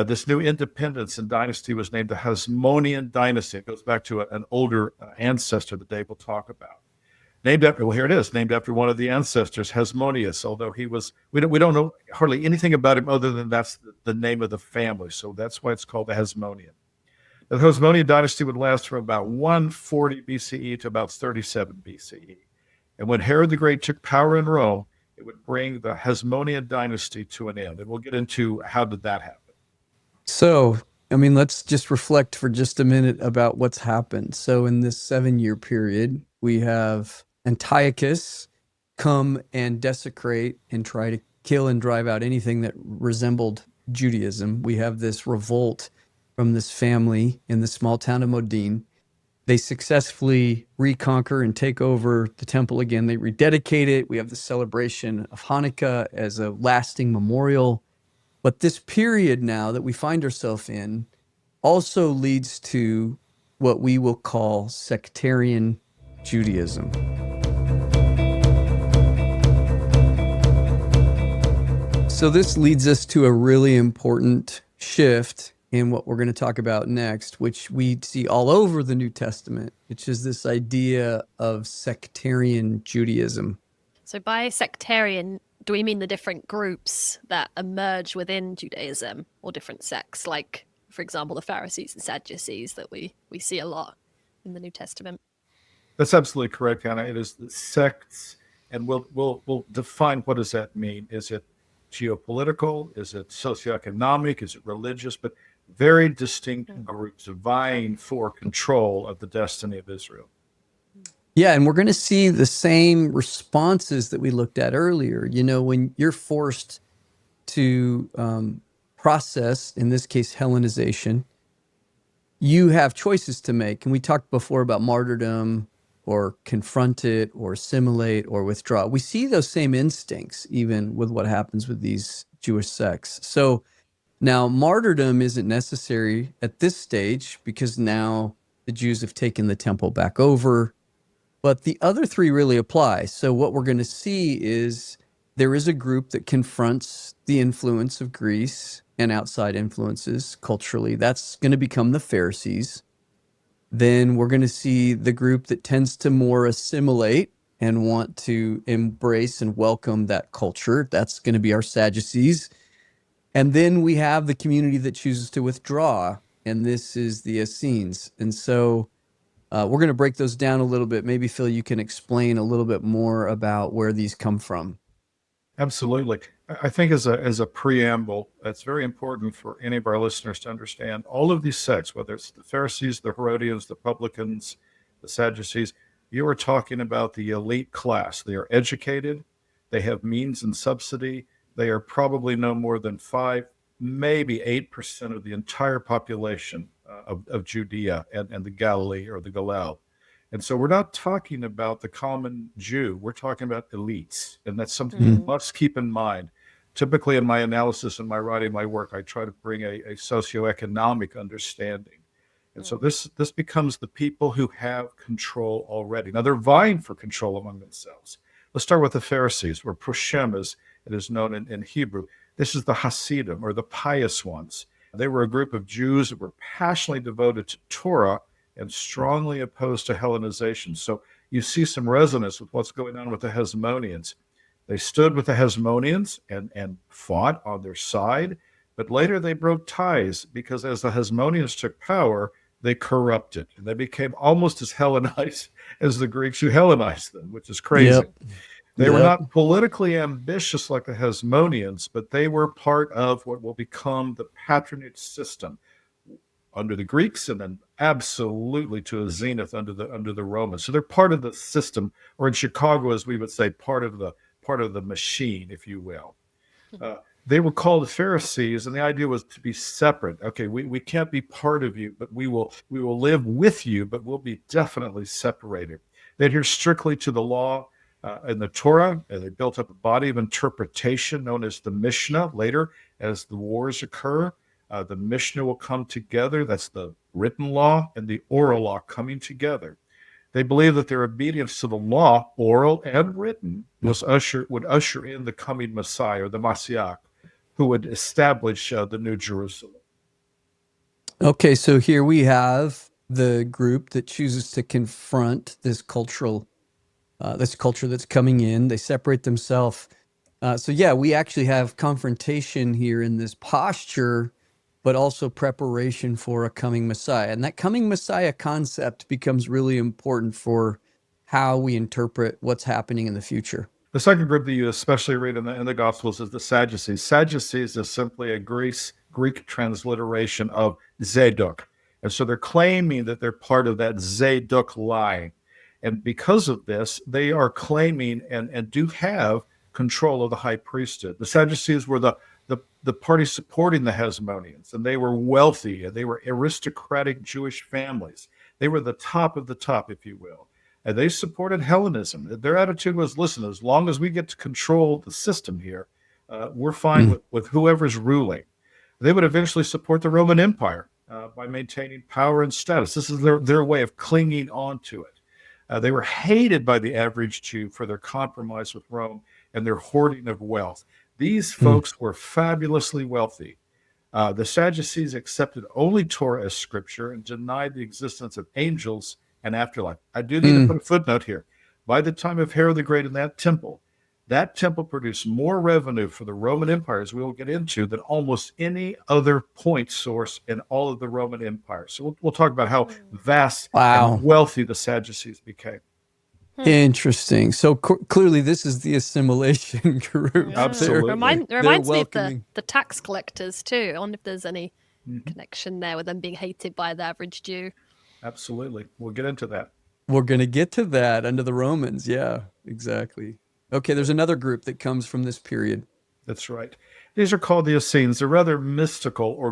This new independence and dynasty was named the Hasmonean dynasty. It goes back to an older ancestor that Dave will talk about. Named after, well, here it is, named after one of the ancestors, Hasmoneus, although he was, we don't know hardly anything about him other than that's the name of the family. So that's why it's called the Hasmonean. The Hasmonean dynasty would last from about 140 BCE to about 37 BCE. And when Herod the Great took power in Rome, it would bring the Hasmonean dynasty to an end. And we'll get into how did that happen. So, let's just reflect for just a minute about what's happened. So in this 7-year period, we have Antiochus come and desecrate and try to kill and drive out anything that resembled Judaism. We have this revolt from this family in the small town of Modin. They successfully reconquer and take over the temple again. They rededicate it. We have the celebration of Hanukkah as a lasting memorial. But this period now that we find ourselves in also leads to what we will call sectarian Judaism. So this leads us to a really important shift in what we're going to talk about next, which we see all over the New Testament, which is this idea of sectarian Judaism. So by sectarian, do we mean the different groups that emerge within Judaism or different sects, like, for example, the Pharisees and Sadducees that we see a lot in the New Testament? That's absolutely correct, Hannah. It is the sects, and we'll define what does that mean. Is it geopolitical? Is it socioeconomic? Is it religious? But very distinct groups vying for control of the destiny of Israel. Yeah, and we're going to see the same responses that we looked at earlier. You know, when you're forced to process, in this case, Hellenization, you have choices to make. And we talked before about martyrdom or confront it or assimilate or withdraw. We see those same instincts even with what happens with these Jewish sects. So now martyrdom isn't necessary at this stage because now the Jews have taken the temple back over. But the other three really apply. So what we're going to see is there is a group that confronts the influence of Greece and outside influences culturally. That's going to become the Pharisees. Then we're going to see the group that tends to more assimilate and want to embrace and welcome that culture. That's going to be our Sadducees. And then we have the community that chooses to withdraw, and this is the Essenes. And so we're going to break those down a little bit. Maybe, Phil, you can explain a little bit more about where these come from. Absolutely. I think as a preamble, it's very important for any of our listeners to understand all of these sects, whether it's the Pharisees, the Herodians, the publicans, the Sadducees, you are talking about the elite class. They are educated, they have means and subsidy, they are probably no more than 5, maybe 8% of the entire population of Judea and the Galilee or the Galil. And so we're not talking about the common Jew. We're talking about elites. And that's something you must keep in mind. Typically in my analysis and my writing, my work, I try to bring a socioeconomic understanding. And so this becomes the people who have control already. Now they're vying for control among themselves. Let's start with the Pharisees, or Proshem as it is known in Hebrew. This is the Hasidim, or the pious ones. They were a group of Jews that were passionately devoted to Torah and strongly opposed to Hellenization. So you see some resonance with what's going on with the Hasmoneans. They stood with the Hasmoneans and fought on their side, but later they broke ties because as the Hasmoneans took power, they corrupted. And they became almost as Hellenized as the Greeks who Hellenized them, which is crazy. Yep. They were not politically ambitious like the Hasmoneans, but they were part of what will become the patronage system under the Greeks, and then absolutely to a zenith under the Romans. So they're part of the system, or in Chicago, as we would say, part of the machine, if you will. They were called the Pharisees, and the idea was to be separate. Okay, we can't be part of you, but we will live with you, but we'll be definitely separated. They adhere strictly to the law and the Torah, and they built up a body of interpretation known as the Mishnah. Later, as the wars occur, the Mishnah will come together. That's the written law and the oral law coming together. They believe that their obedience to the law, oral and written, would usher in the coming Messiah, or the Messiah, who would establish the New Jerusalem. Okay, so here we have the group that chooses to confront this culture that's coming in. They separate themselves. So yeah, we actually have confrontation here in this posture, but also preparation for a coming Messiah. And that coming Messiah concept becomes really important for how we interpret what's happening in the future. The second group that you especially read in the Gospels is the Sadducees. Sadducees is simply a Greek transliteration of Zadok. And so they're claiming that they're part of that Zadok line. And because of this, they are claiming and do have control of the high priesthood. The Sadducees were the party supporting the Hasmoneans, and they were wealthy, and they were aristocratic Jewish families. They were the top of the top, if you will. And they supported Hellenism. Their attitude was, listen, as long as we get to control the system here, we're fine with whoever's ruling. They would eventually support the Roman Empire by maintaining power and status. This is their way of clinging on to it. They were hated by the average Jew for their compromise with Rome and their hoarding of wealth. These folks were fabulously wealthy. The Sadducees accepted only Torah as scripture and denied the existence of angels and afterlife. I do need to put a footnote here. By the time of Herod the Great in that temple produced more revenue for the Roman Empire, as we will get into, than almost any other point source in all of the Roman Empire. So we'll talk about how vast and wealthy the Sadducees became. Interesting. So clearly this is the assimilation group. Yeah. Absolutely. Reminds me of the tax collectors too. I wonder if there's any connection there with them being hated by the average Jew. Absolutely. We'll get into that. We're going to get to that under the Romans. Yeah, exactly. Okay, there's another group that comes from this period. That's right. These are called the Essenes. They're rather mystical, or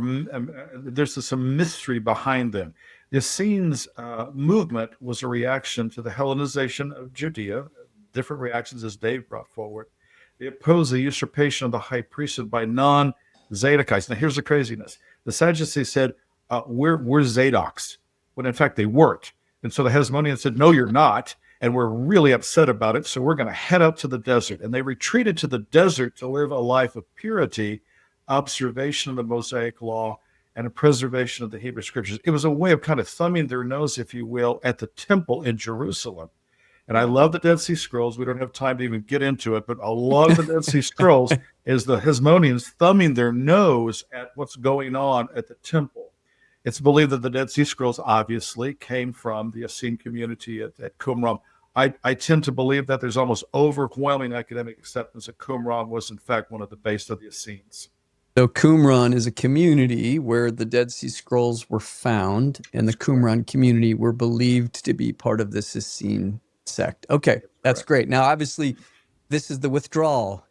there's some mystery behind them. The Essenes movement was a reaction to the Hellenization of Judea, different reactions as Dave brought forward. They opposed the usurpation of the high priesthood by non-Zadokites. Now, here's the craziness. The Sadducees said, we're Zadoks, when in fact they weren't. And so the Hasmoneans said, no, you're not. And we're really upset about it, so we're going to head out to the desert. And they retreated to the desert to live a life of purity, observation of the Mosaic law, and a preservation of the Hebrew Scriptures. It was a way of kind of thumbing their nose, if you will, at the temple in Jerusalem. And I love the Dead Sea Scrolls. We don't have time to even get into it, but a lot of the Dead Sea Scrolls is the Hasmoneans thumbing their nose at what's going on at the temple. It's believed that the Dead Sea Scrolls obviously came from the Essene community at Qumran. I tend to believe that there's almost overwhelming academic acceptance that Qumran was, in fact, one of the base of the Essenes. So Qumran is a community where the Dead Sea Scrolls were found, and the Qumran community were believed to be part of this Essene sect. Okay, that's great. Now, obviously, this is the withdrawal,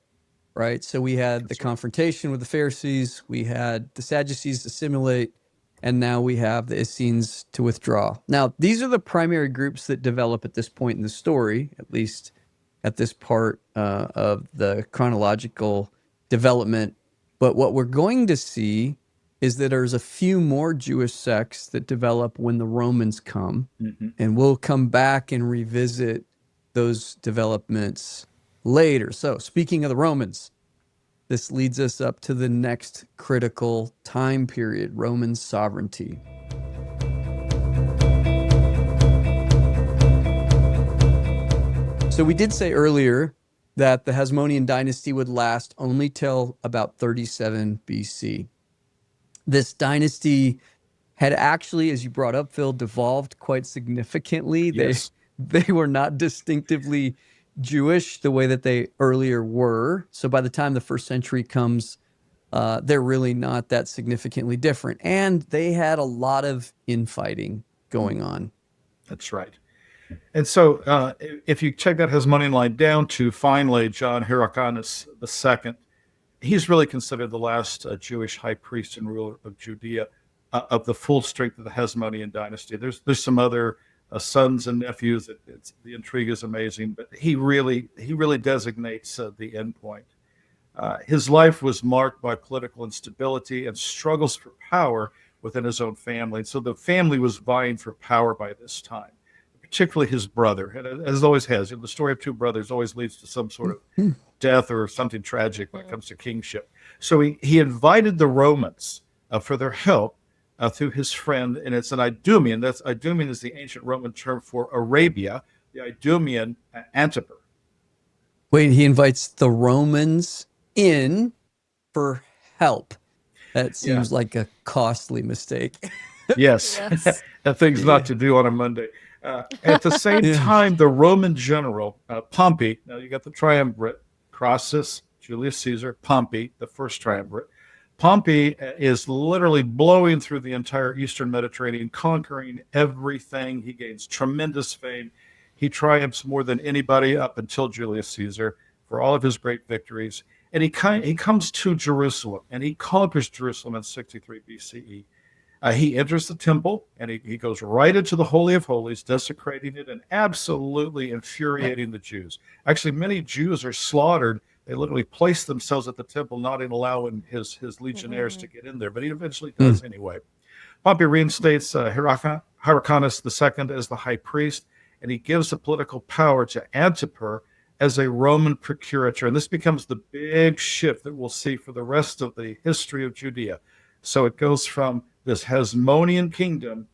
right? So we had the confrontation with the Pharisees, we had the Sadducees assimilate, and now we have the Essenes to withdraw. Now, these are the primary groups that develop at this point in the story, at least at this part of the chronological development. But what we're going to see is that there's a few more Jewish sects that develop when the Romans come, and we'll come back and revisit those developments later. So, speaking of the Romans, this leads us up to the next critical time period, Roman sovereignty. So we did say earlier that the Hasmonean dynasty would last only till about 37 BC. This dynasty had actually, as you brought up, Phil, devolved quite significantly. Yes. They were not distinctively Jewish the way that they earlier were. So by the time the first century comes, they're really not that significantly different. And they had a lot of infighting going on. That's right. And so if you check that Hasmonean line down to finally John Hyrcanus II, he's really considered the last Jewish high priest and ruler of Judea of the full strength of the Hasmonean dynasty. There's some other sons and nephews. The intrigue is amazing, but he really designates the end point. His life was marked by political instability and struggles for power within his own family. And so the family was vying for power by this time, particularly his brother. And as it always has, the story of two brothers always leads to some sort of death or something tragic when it comes to kingship. So he invited the Romans for their help through his friend, and it's an Idumean. Idumean is the ancient Roman term for Arabia, the Idumean Antipater. Wait, he invites the Romans in for help. That seems like a costly mistake. Yes. That thing's not to do on a Monday. At the same time, the Roman general, Pompey, now you got the triumvirate, Crassus, Julius Caesar, Pompey, the first triumvirate. Pompey is literally blowing through the entire Eastern Mediterranean, conquering everything. He gains tremendous fame. He triumphs more than anybody up until Julius Caesar for all of his great victories. And he comes to Jerusalem, and he conquers Jerusalem in 63 BCE. He enters the temple, and he goes right into the Holy of Holies, desecrating it and absolutely infuriating the Jews. Actually, many Jews are slaughtered. They literally place themselves at the temple, not in allowing his legionnaires to get in there, but he eventually does anyway. Pompey reinstates Hyrcanus II as the high priest, and he gives the political power to Antipater as a Roman procurator. And this becomes the big shift that we'll see for the rest of the history of Judea. So it goes from this Hasmonean kingdom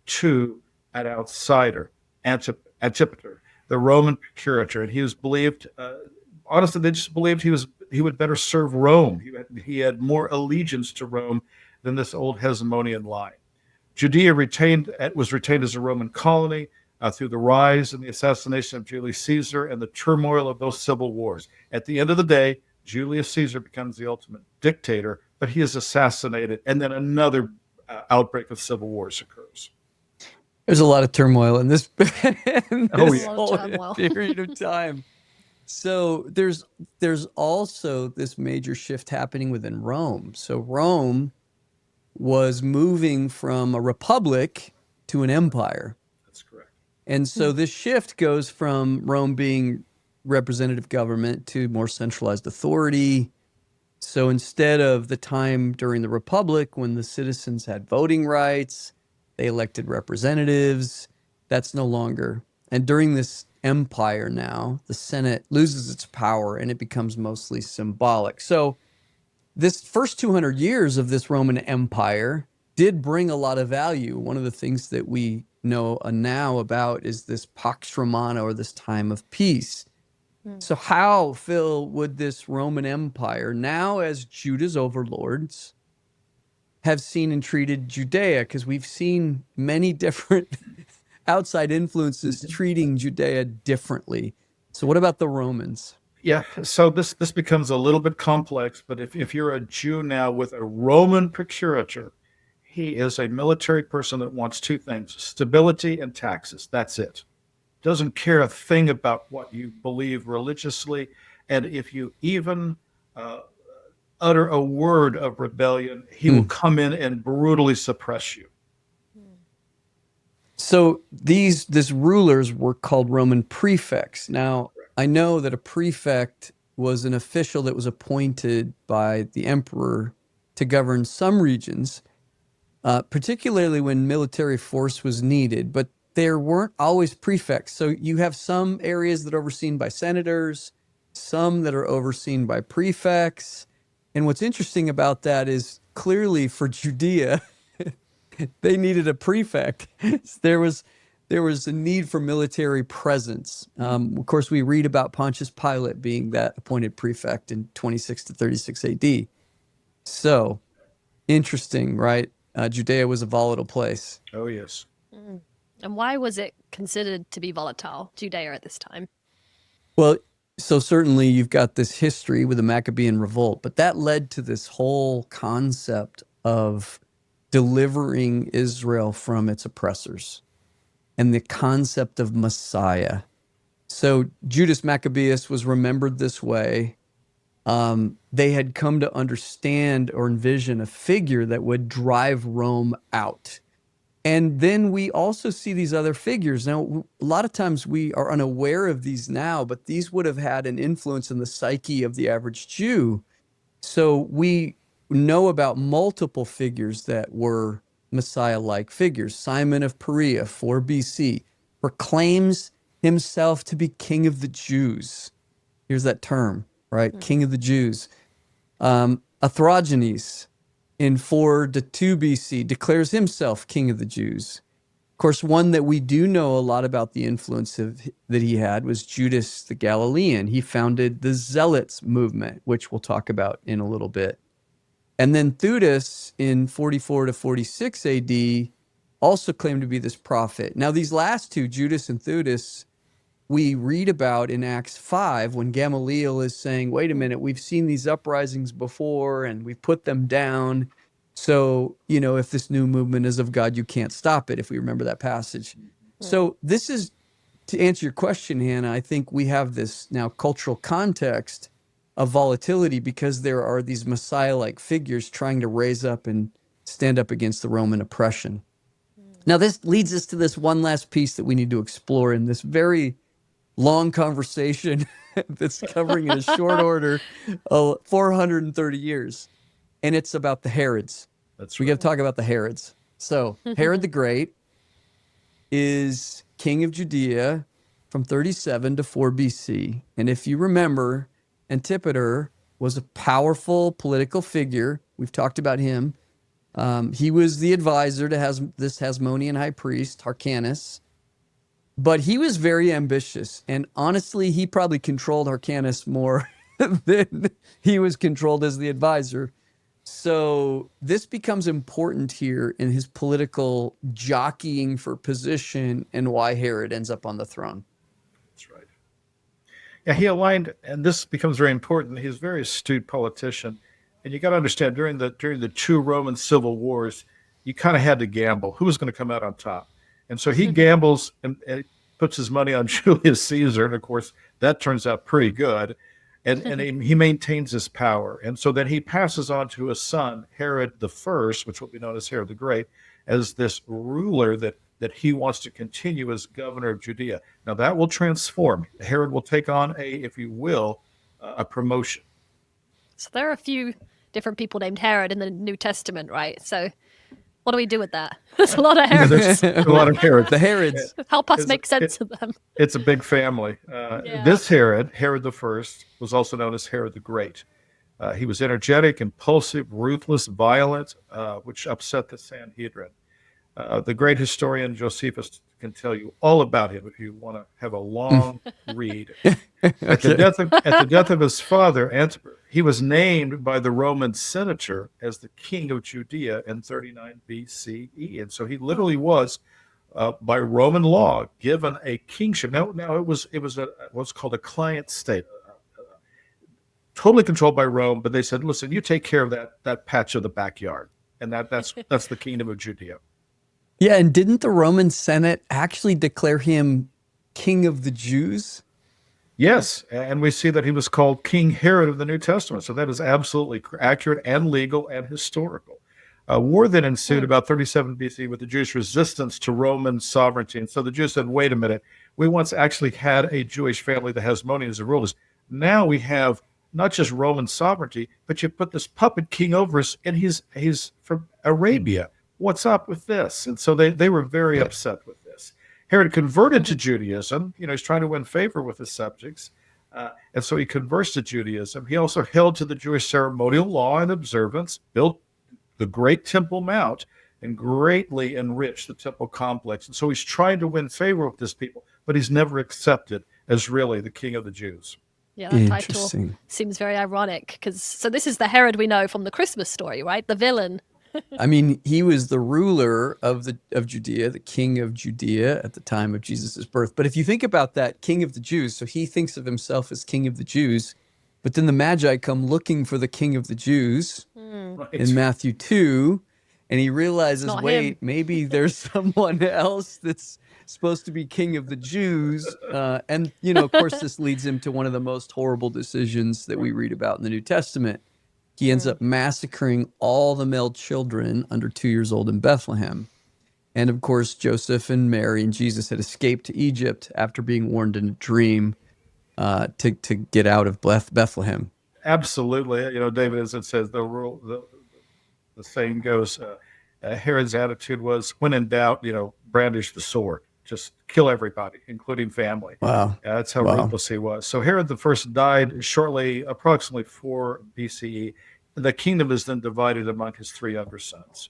to an outsider, Antipater, the Roman procurator. And he was believed, honestly, they just believed he would better serve Rome. He had more allegiance to Rome than this old Hasmonean line. Judea was retained as a Roman colony through the rise and the assassination of Julius Caesar and the turmoil of those civil wars. At the end of the day, Julius Caesar becomes the ultimate dictator, but he is assassinated, and then another outbreak of civil wars occurs. There's a lot of turmoil in this, whole Turmoil. period of time. So there's also this major shift happening within Rome. So Rome was moving from a republic to an empire. That's correct. And so this shift goes from Rome being representative government to more centralized authority. So instead of the time during the Republic when the citizens had voting rights, they elected representatives, that's no longer. And during this empire now, the Senate loses its power and it becomes mostly symbolic. So this first 200 years of this Roman Empire did bring a lot of value. One of the things that we know now about is this Pax Romana, or this time of peace. So how, Phil, would this Roman Empire, now as Judah's overlords, have seen and treated Judea? Because we've seen many different outside influences treating Judea differently. So what about the Romans? Yeah, so this becomes a little bit complex, but if you're a Jew now with a Roman procurator, he is a military person that wants two things: stability and taxes. That's it. Doesn't care a thing about what you believe religiously. And if you even utter a word of rebellion, he will come in and brutally suppress you. So these rulers were called Roman prefects. Now, I know that a prefect was an official that was appointed by the emperor to govern some regions, particularly when military force was needed, but there weren't always prefects. So you have some areas that are overseen by senators, some that are overseen by prefects. And what's interesting about that is clearly for Judea, they needed a prefect. There was a need for military presence. Of course, we read about Pontius Pilate being that appointed prefect in 26 to 36 AD. So interesting, right? Judea was a volatile place. Oh, yes. And why was it considered to be volatile, Judea, at this time? Well, so certainly you've got this history with the Maccabean revolt, but that led to this whole concept of delivering Israel from its oppressors and the concept of Messiah. So Judas Maccabeus was remembered this way. They had come to understand or envision a figure that would drive Rome out. And then we also see these other figures. Now, a lot of times we are unaware of these now, but these would have had an influence in the psyche of the average Jew. So we know about multiple figures that were Messiah-like figures. Simon of Perea, 4 BC, proclaims himself to be king of the Jews. Here's that term, right? King of the Jews. Athrogenes, in 4 to 2 BC, declares himself king of the Jews. Of course, one that we do know a lot about the influence that he had was Judas the Galilean. He founded the Zealots movement, which we'll talk about in a little bit. And then Theudas in 44 to 46 AD also claimed to be this prophet. Now, these last two, Judas and Theudas, we read about in Acts 5 when Gamaliel is saying, wait a minute, we've seen these uprisings before and we've put them down. So, if this new movement is of God, you can't stop it, if we remember that passage. So this is to answer your question, Hannah, I think we have this now cultural context of volatility because there are these Messiah-like figures trying to raise up and stand up against the Roman oppression. Now, this leads us to this one last piece that we need to explore in this very long conversation that's covering in a short order 430 years. And it's about the Herods. That's We right. got to talk about the Herods. So, Herod the Great is king of Judea from 37 to 4 BC. And if you remember, Antipater was a powerful political figure. We've talked about him. He was the advisor to this Hasmonean high priest, Hyrcanus. But he was very ambitious. And honestly, he probably controlled Hyrcanus more than he was controlled as the advisor. So this becomes important here in his political jockeying for position and why Herod ends up on the throne. That's right. Yeah, he aligned, and this becomes very important. He's a very astute politician, and you got to understand during the two Roman civil wars, you kind of had to gamble who was going to come out on top, and so he gambles and puts his money on Julius Caesar, and of course that turns out pretty good, and he maintains his power, and so then he passes on to his son Herod the First, which will be known as Herod the Great, as this ruler that he wants to continue as governor of Judea. Now that will transform. Herod will take on if you will, a promotion. So there are a few different people named Herod in the New Testament, right? So what do we do with that? There's a lot of Yeah, Herods. there's a lot of Herods. The Herods. Help us It's- make sense of them. It's a big family. This Herod the First, was also known as Herod the Great. He was energetic, impulsive, ruthless, violent, which upset the Sanhedrin. The great historian Josephus can tell you all about him if you want to have a long read. At the death of his father, Antipater, he was named by the Roman senator as the king of Judea in 39 BCE. And so he literally was, by Roman law, given a kingship. Now it was what's called a client state, totally controlled by Rome. But they said, listen, you take care of that patch of the backyard, and that's the kingdom of Judea. Yeah, and didn't the Roman Senate actually declare him king of the Jews? Yes, and we see that he was called King Herod of the New Testament. So that is absolutely accurate and legal and historical. War then ensued about 37 BC with the Jewish resistance to Roman sovereignty. And so the Jews said, wait a minute, we once actually had a Jewish family, the Hasmoneans, the rulers. Now we have not just Roman sovereignty, but you put this puppet king over us, and he's from Arabia. What's up with this? And so they were very upset with this. Herod converted to Judaism. He's trying to win favor with his subjects. And so he converts to Judaism. He also held to the Jewish ceremonial law and observance, built the great Temple Mount, and greatly enriched the temple complex. And so he's trying to win favor with this people, but he's never accepted as really the king of the Jews. Yeah, that title Interesting. seems very ironic so this is the Herod we know from the Christmas story, right? The villain. I mean, he was the ruler of Judea, the king of Judea at the time of Jesus' birth. But if you think about that, king of the Jews, so he thinks of himself as king of the Jews, but then the Magi come looking for the king of the Jews Right. in Matthew 2, and he realizes, Not wait, him. maybe there's someone else that's supposed to be king of the Jews. And, of course, this leads him to one of the most horrible decisions that we read about in the New Testament. He ends up massacring all the male children under 2 years old in Bethlehem. And of course, Joseph and Mary and Jesus had escaped to Egypt after being warned in a dream to get out of Bethlehem. Absolutely. David, as it says, the saying goes, Herod's attitude was, when in doubt, brandish the sword. Just kill everybody, including family. Wow. That's how Wow. ruthless he was. So Herod the First died approximately 4 BCE. The kingdom is then divided among his 3 younger sons.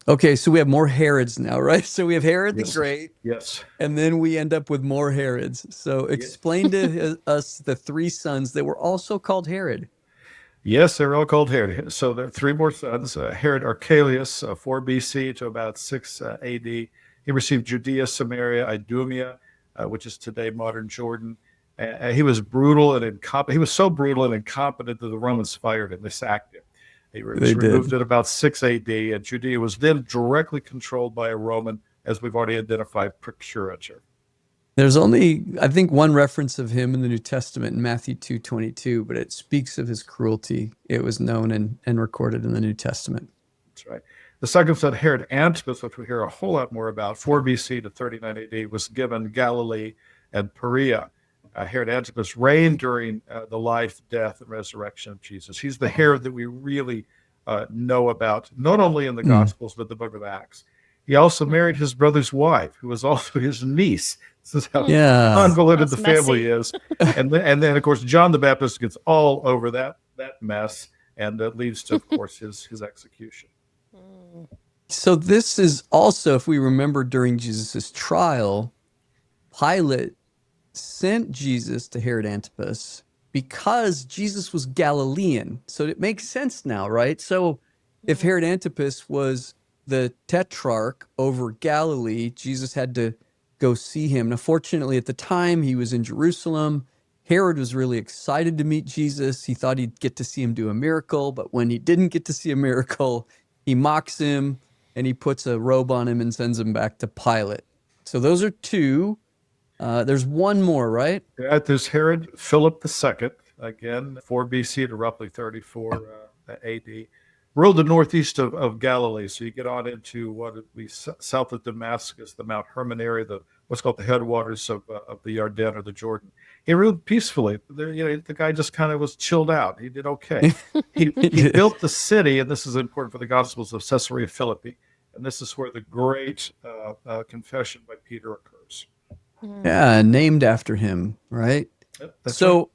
Okay, so we have more Herods now, right? So we have Herod the Great, Yes. and then we end up with more Herods. So explain to us the 3 sons that were also called Herod. Yes, they're all called Herod. So there are 3 more sons. Herod Archelaus, 4 BC to about 6 AD. He received Judea, Samaria, Idumea, which is today modern Jordan. He was brutal and incompetent. He was so brutal and incompetent that the Romans fired him. They sacked him. He was removed at about 6 AD, and Judea was then directly controlled by a Roman, as we've already identified, procurator. There's only, I think, one reference of him in the New Testament in Matthew 2:22, but it speaks of his cruelty. It was known and recorded in the New Testament. That's right. The second son, Herod Antipas, which we hear a whole lot more about, 4 BC to 39 AD, was given Galilee and Perea. Herod Antipas reigned during the life, death, and resurrection of Jesus. He's the Herod that we really know about, not only in the Gospels, but the book of Acts. He also married his brother's wife, who was also his niece. This is how convoluted the family is. And then, of course, John the Baptist gets all over that mess, and that leads to, of course, his execution. So this is also, if we remember, during Jesus' trial, Pilate sent Jesus to Herod Antipas because Jesus was Galilean. So it makes sense now, right? So if Herod Antipas was the tetrarch over Galilee, Jesus had to go see him. Now, fortunately, at the time, he was in Jerusalem. Herod was really excited to meet Jesus. He thought he'd get to see him do a miracle, but when he didn't get to see a miracle, he mocks him and he puts a robe on him and sends him back to Pilate. So those are two. There's one more, right? Yeah, there's Herod Philip II, again, 4 BC to roughly 34 AD, ruled the northeast of Galilee. So you get on into what would be south of Damascus, the Mount Hermon area, what's called the headwaters of the Jordan or the Jordan. He ruled peacefully. The guy just kind of was chilled out. He did okay. He built the city, and this is important for the Gospels, of Caesarea Philippi. And this is where the great confession by Peter occurs. Yeah, named after him, right? Yep, so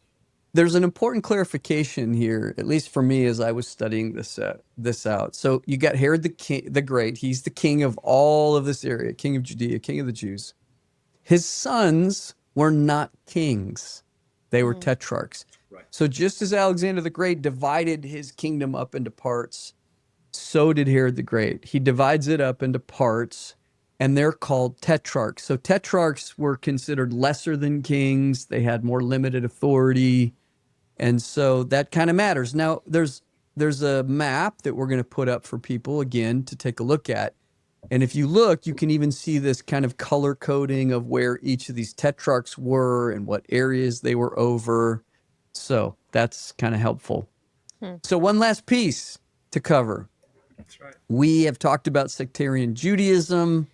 there's an important clarification here, at least for me as I was studying this out. So you got Herod the Great. He's the king of all of this area, king of Judea, king of the Jews. His sons were not kings. They were tetrarchs. Right. So just as Alexander the Great divided his kingdom up into parts, so did Herod the Great. He divides it up into parts, and they're called tetrarchs. So tetrarchs were considered lesser than kings. They had more limited authority. And so that kind of matters. Now, there's a map that we're going to put up for people, again, to take a look at. And if you look, you can even see this kind of color coding of where each of these tetrarchs were and what areas they were over. So that's kind of helpful. So one last piece to cover. That's right. We have talked about sectarian Judaism.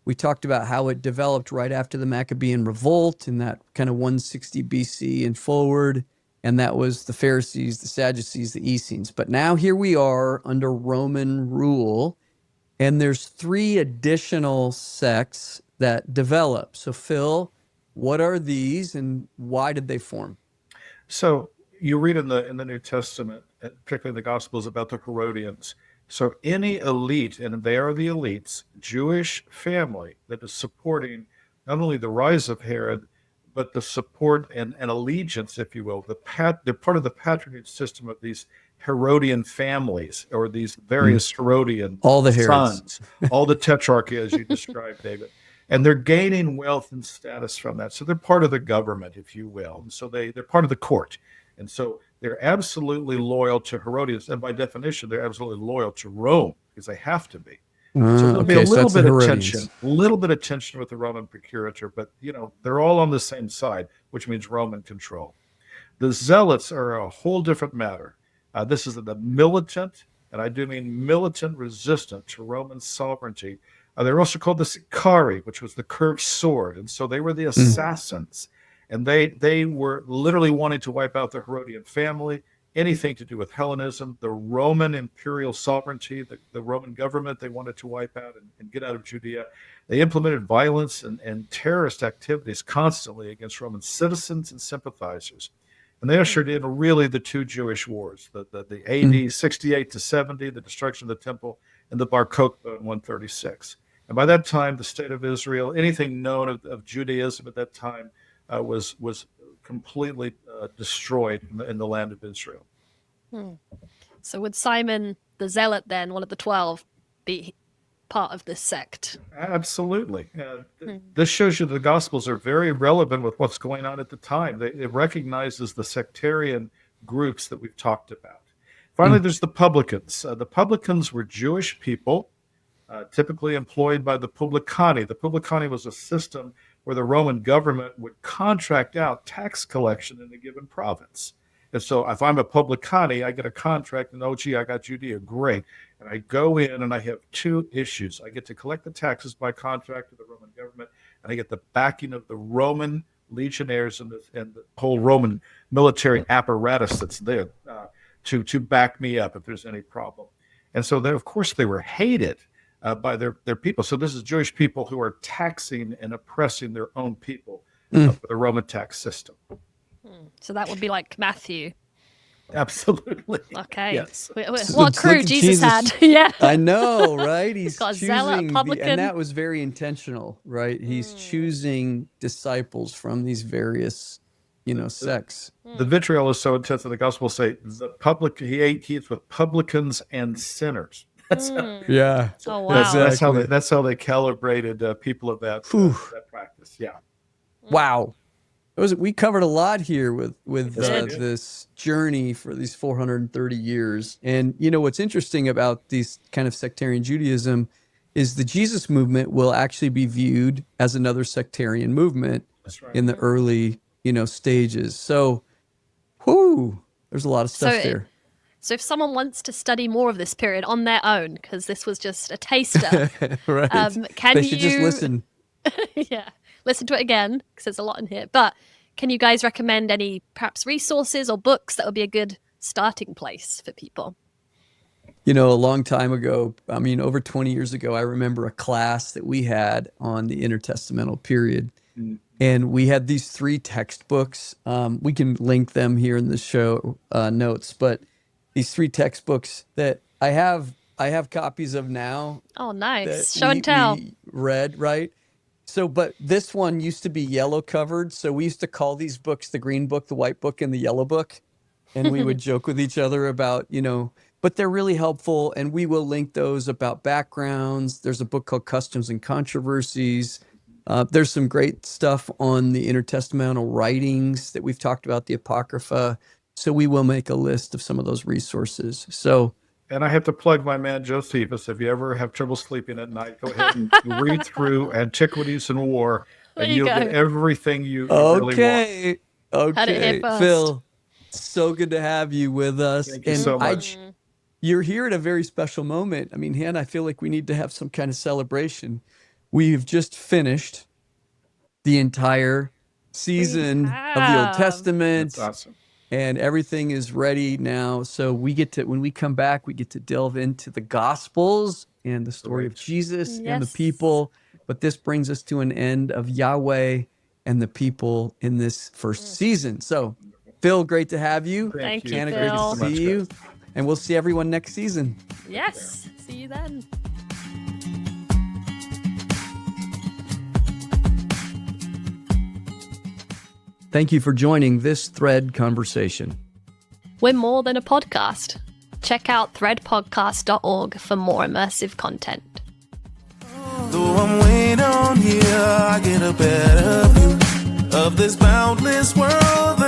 We talked about how it developed right after the Maccabean revolt in that kind of 160 BC and forward. And that was the Pharisees, the Sadducees, the Essenes. But now here we are under Roman rule, and there's 3 additional sects that develop. So Phil, what are these and why did they form? So you read in the New Testament, particularly the Gospels, about the Herodians. So any elite, and they are the elites, Jewish family that is supporting not only the rise of Herod, but the support and allegiance, if you will. They're part of the patronage system of these Herodian families, or these various Herodian all the Herods. sons, all the tetrarchy, as you described, David. And they're gaining wealth and status from that. So they're part of the government, if you will. And so they're part of the court. And so they're absolutely loyal to Herodias, and by definition, they're absolutely loyal to Rome because they have to be. So there'll be a little bit of tension with the Roman procurator, but they're all on the same side, which means Roman control. The Zealots are a whole different matter. This is the militant, and I do mean militant, resistant to Roman sovereignty. They're also called the Sicarii, which was the curved sword, and so they were the assassins. And they were literally wanting to wipe out the Herodian family, anything to do with Hellenism, the Roman imperial sovereignty, the Roman government they wanted to wipe out and get out of Judea. They implemented violence and terrorist activities constantly against Roman citizens and sympathizers. And they ushered in really the 2 Jewish wars, the AD 68 to 70, the destruction of the temple, and the Bar Kokhba in 136. And by that time, the state of Israel, anything known of Judaism at that time, was completely destroyed in the land of Israel. So would Simon the Zealot, then, one of the 12, be part of this sect? Absolutely. This shows you the Gospels are very relevant with what's going on at the time. It recognizes the sectarian groups that we've talked about. Finally, there's the publicans. The publicans were Jewish people, typically employed by the publicani. The publicani was a system where the Roman government would contract out tax collection in a given province. And so if I'm a publicani, I get a contract and, oh, gee, I got Judea. Great. And I go in and I have two issues. I get to collect the taxes by contract of the Roman government, and I get the backing of the Roman legionnaires and the whole Roman military apparatus that's there to back me up if there's any problem. And so then, of course, they were hated by their people. So this is Jewish people who are taxing and oppressing their own people with the Roman tax system. So that would be like Matthew. Absolutely. Okay. Yes. What crew Look at Jesus had. Yeah. I know, right? He's Got a zealot, choosing, publican. and that was very intentional, right? He's choosing disciples from these various, sects. The vitriol is so intense that the gospel will say he eats with publicans and sinners. That's Yeah. Oh, wow. that's how they calibrated people of that practice. Yeah. Wow. We covered a lot here with Yes, we did. this journey for these 430 years. And what's interesting about these kind of sectarian Judaism is the Jesus movement will actually be viewed as another sectarian movement That's right. in the early stages. So, there's a lot of stuff there. So if someone wants to study more of this period on their own, because this was just a taster, Right. can They should just you- listen. yeah, listen to it again because there's a lot in here. But can you guys recommend any perhaps resources or books that would be a good starting place for people? A long time ago, over 20 years ago, I remember a class that we had on the intertestamental period. And we had these 3 textbooks. We can link them here in the show notes, but these 3 textbooks that I have copies of now. Oh, nice. That Show and tell. we read, right? So, but this one used to be yellow covered. So we used to call these books the green book, the white book, and the yellow book. And we would joke with each other about, but they're really helpful. And we will link those about backgrounds. There's a book called Customs and Controversies. There's some great stuff on the intertestamental writings that we've talked about, the Apocrypha. So we will make a list of some of those resources. So, And I have to plug my man Josephus. If you ever have trouble sleeping at night, go ahead and read through Antiquities and War, There and you you'll go. get everything you really want. okay. Heard it here Okay. first. Phil, so good to have you with us. Thank you so much. You're here at a very special moment. Hannah, I feel like we need to have some kind of celebration. We've just finished the entire season of the Old have. Testament. That's awesome. And everything is ready now. So when we come back, we get to delve into the Gospels and the story of Jesus and the Yes. people. But this brings us to an end of Yahweh and the people in this first season. So, Phil, great to have you. Thank you, Hannah, Phil. great to see you. And we'll see everyone next season. Yes. See you then. Thank you for joining this Thread conversation. We're more than a podcast. Check out threadpodcast.org for more immersive content. Though I'm way down here, I get a better view of this boundless world